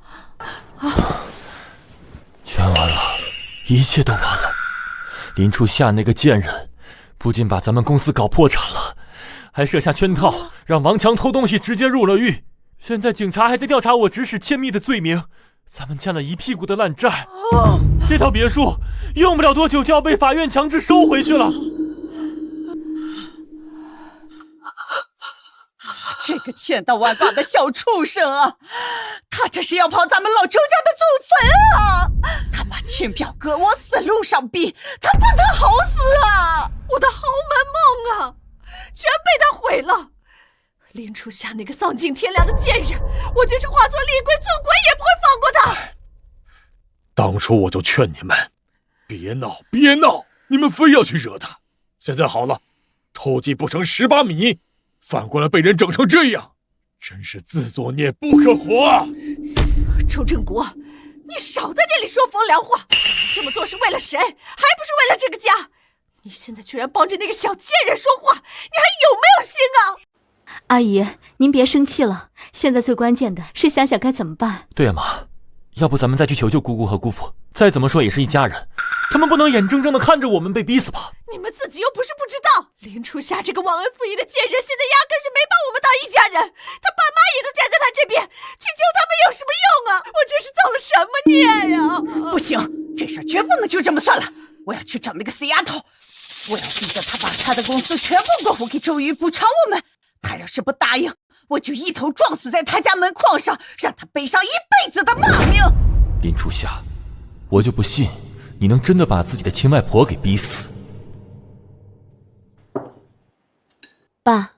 全完了，一切都完了。林初夏那个贱人，不仅把咱们公司搞破产了，还设下圈套，让王强偷东西直接入了狱。现在警察还在调查我指使窃密的罪名，咱们欠了一屁股的烂债。这套别墅用不了多久就要被法院强制收回去了。这个千刀万剐的小畜生啊，他这是要刨咱们老周家的祖坟啊！他把亲表哥往死路上逼，他不能好死啊！我的豪门梦啊，全被他毁了。林初夏那个丧尽天良的贱人，我就是化作厉鬼做鬼也不会放过他。当初我就劝你们，别闹，别闹，你们非要去惹他。现在好了，偷鸡不成18米，反过来被人整成这样，真是自作孽不可活啊！周振国，你少在这里说风凉话，这么做是为了谁？还不是为了这个家？你现在居然帮着那个小贱人说话，你还有没有心啊？阿姨，您别生气了，现在最关键的是想想该怎么办。对呀妈，要不咱们再去求求姑姑和姑父，再怎么说也是一家人，他们不能眼睁睁地看着我们被逼死吧？你们自己又不是不知道，林初夏这个忘恩负义的贱人，现在压根是没把我们当一家人，他爸妈也都站在他这边，去救他们有什么用啊？我这是造了什么孽呀？不行，这事儿绝不能就这么算了，我要去找那个死丫头，我要逼着他把他的公司全部过户给周瑜补偿我们。他要是不答应，我就一头撞死在他家门框上，让他背上一辈子的骂名。林初夏，我就不信你能真的把自己的亲外婆给逼死。爸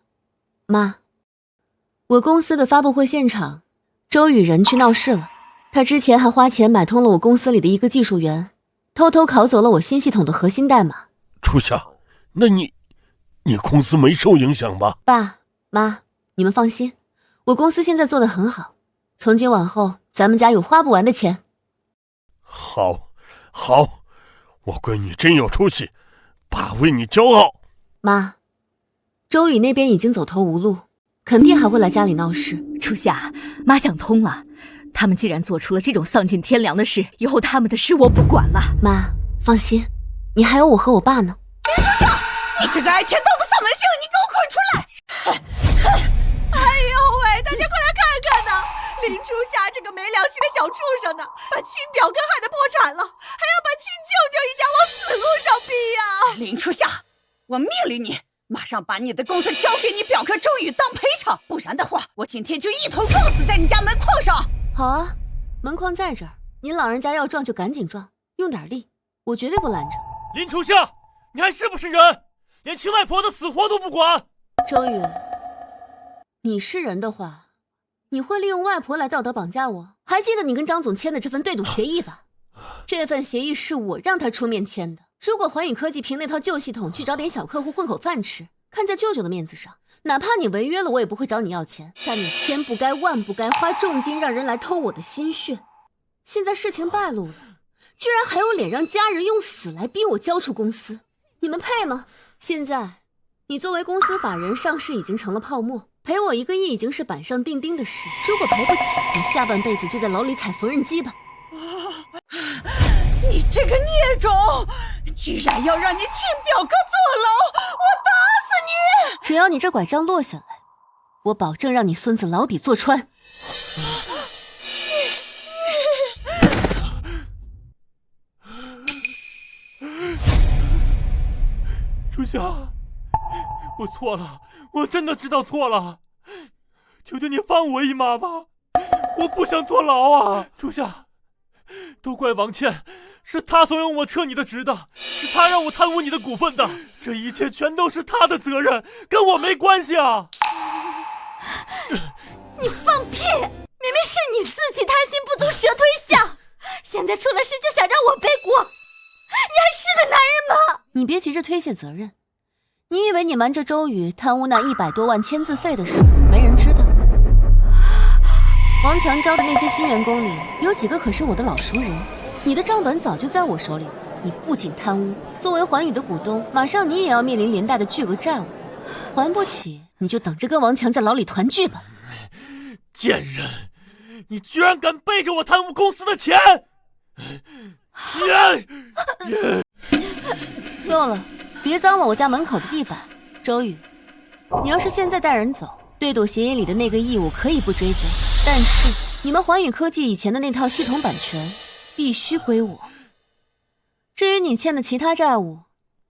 妈，我公司的发布会现场，周宇人去闹事了。他之前还花钱买通了我公司里的一个技术员，偷偷拷走了我新系统的核心代码。初夏，那你公司没受影响吧？爸妈，你们放心，我公司现在做得很好，从今往后咱们家有花不完的钱。好，我闺女真有出息，爸为你骄傲。妈，周宇那边已经走投无路，肯定还会来家里闹事。初夏，妈想通了，他们既然做出了这种丧尽天良的事，以后他们的事我不管了。妈，放心，你还有我和我爸呢。林初夏，你这个爱钱刀的丧门星，你给我滚出来！哎呦喂，大家快来看看呐！林初夏这个没良心的小畜生呢，把亲表哥害得破产了，还要把亲舅舅一家往死路上逼呀！林初夏，我命令你马上把你的公司交给你表哥周宇当赔偿，不然的话，我今天就一头撞死在你家门框上。好啊，门框在这儿，您老人家要撞就赶紧撞，用点力，我绝对不拦着。林初夏，你还是不是人？连亲外婆的死活都不管！周宇，你是人的话，你会利用外婆来道德绑架我？还记得你跟张总签的这份对赌协议吧？这份协议是我让他出面签的。如果环宇科技凭那套旧系统去找点小客户混口饭吃，看在舅舅的面子上，哪怕你违约了，我也不会找你要钱。但你千不该万不该花重金让人来偷我的心血。现在事情败露了，居然还有脸让家人用死来逼我交出公司，你们配吗？现在你作为公司法人上市已经成了泡沫，赔我1个亿已经是板上钉钉的事。如果赔不起，你下半辈子就在牢里踩缝纫机吧。你这个孽种，居然要让你亲表哥坐牢，我打死你！只要你这拐杖落下来，我保证让你孙子牢底坐穿。初夏，我错了，我真的知道错了，求求你放我一马吧，我不想坐牢啊！初夏，都怪王倩，是她怂恿我撤你的职的，是她让我贪污你的股份的，这一切全都是她的责任，跟我没关系啊！你放屁！明明是你自己贪心不足蛇吞象，现在出了事就想让我背锅，你还是个男人吗？你别急着推卸责任，你以为你瞒着周宇贪污那100多万签字费的事没人知道？王强招的那些新员工里有几个可是我的老熟人，你的账本早就在我手里了。你不仅贪污，作为环宇的股东，马上你也要面临连带的巨额债务，还不起你就等着跟王强在牢里团聚吧。贱人，你居然敢背着我贪污公司的钱！够了，别脏了我家门口的地板。周宇，你要是现在带人走，对赌协议里的那个义务可以不追究，但是你们环宇科技以前的那套系统版权必须归我。至于你欠的其他债务，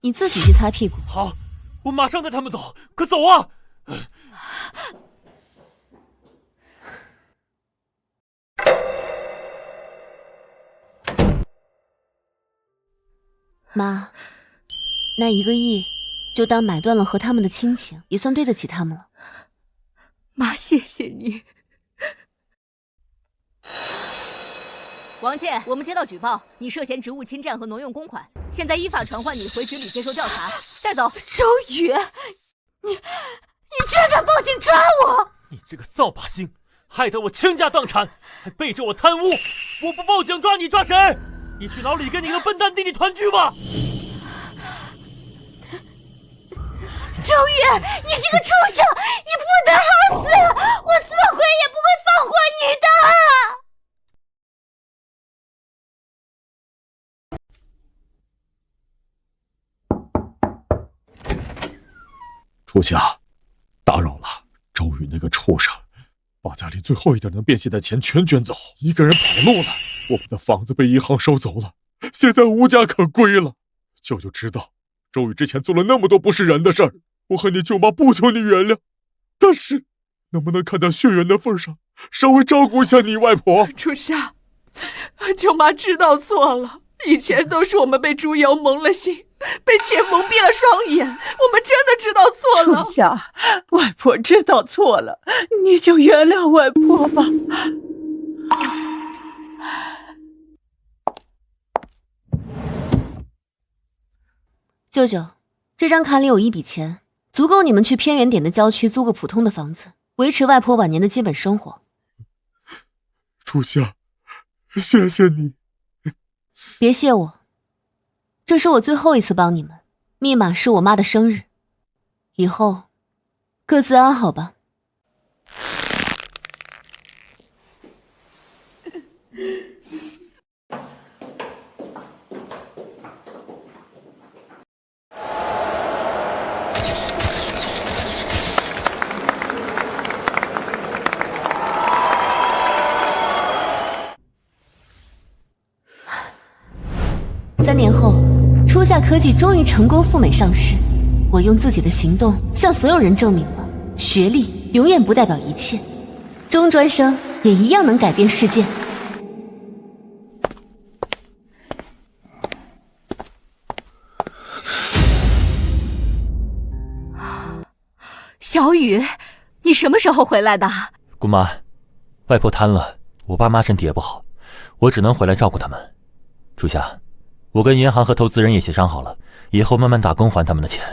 你自己去擦屁股。好，我马上带他们走，快走啊！妈，那1个亿就当买断了和他们的亲情，也算对得起他们了。妈，谢谢你。王倩，我们接到举报，你涉嫌职务侵占和挪用公款，现在依法传唤你回局里接受调查，带走。周宇，你居然敢报警抓我！你这个扫把星，害得我倾家荡产，还背着我贪污，我不报警抓你抓谁？你去牢里跟你个笨蛋弟弟团聚吧！周宇，你这个畜生，你不得好死！我做鬼也不会放过你的！初夏，打扰了。周宇那个畜生，把家里最后一点能变现的钱全卷走，一个人跑路了。我们的房子被银行收走了，现在无家可归了。舅舅知道周宇之前做了那么多不是人的事儿，我和你舅妈不求你原谅，但是能不能看在血缘的份上，稍微照顾一下你外婆？初夏，舅妈知道错了，以前都是我们被猪油蒙了心，被钱蒙蔽了双眼，我们真的知道错了。初夏，外婆知道错了，你就原谅外婆吧。舅舅，这张卡里有一笔钱，足够你们去偏远点的郊区租个普通的房子，维持外婆晚年的基本生活。初夏，谢谢你。别谢我，这是我最后一次帮你们。密码是我妈的生日，以后各自安好吧。初夏科技终于成功赴美上市，我用自己的行动向所有人证明了，学历永远不代表一切，中专生也一样能改变世界。小雨，你什么时候回来的？姑妈，外婆瘫了，我爸妈身体也不好，我只能回来照顾他们。初夏，我跟银行和投资人也协商好了，以后慢慢打工还他们的钱。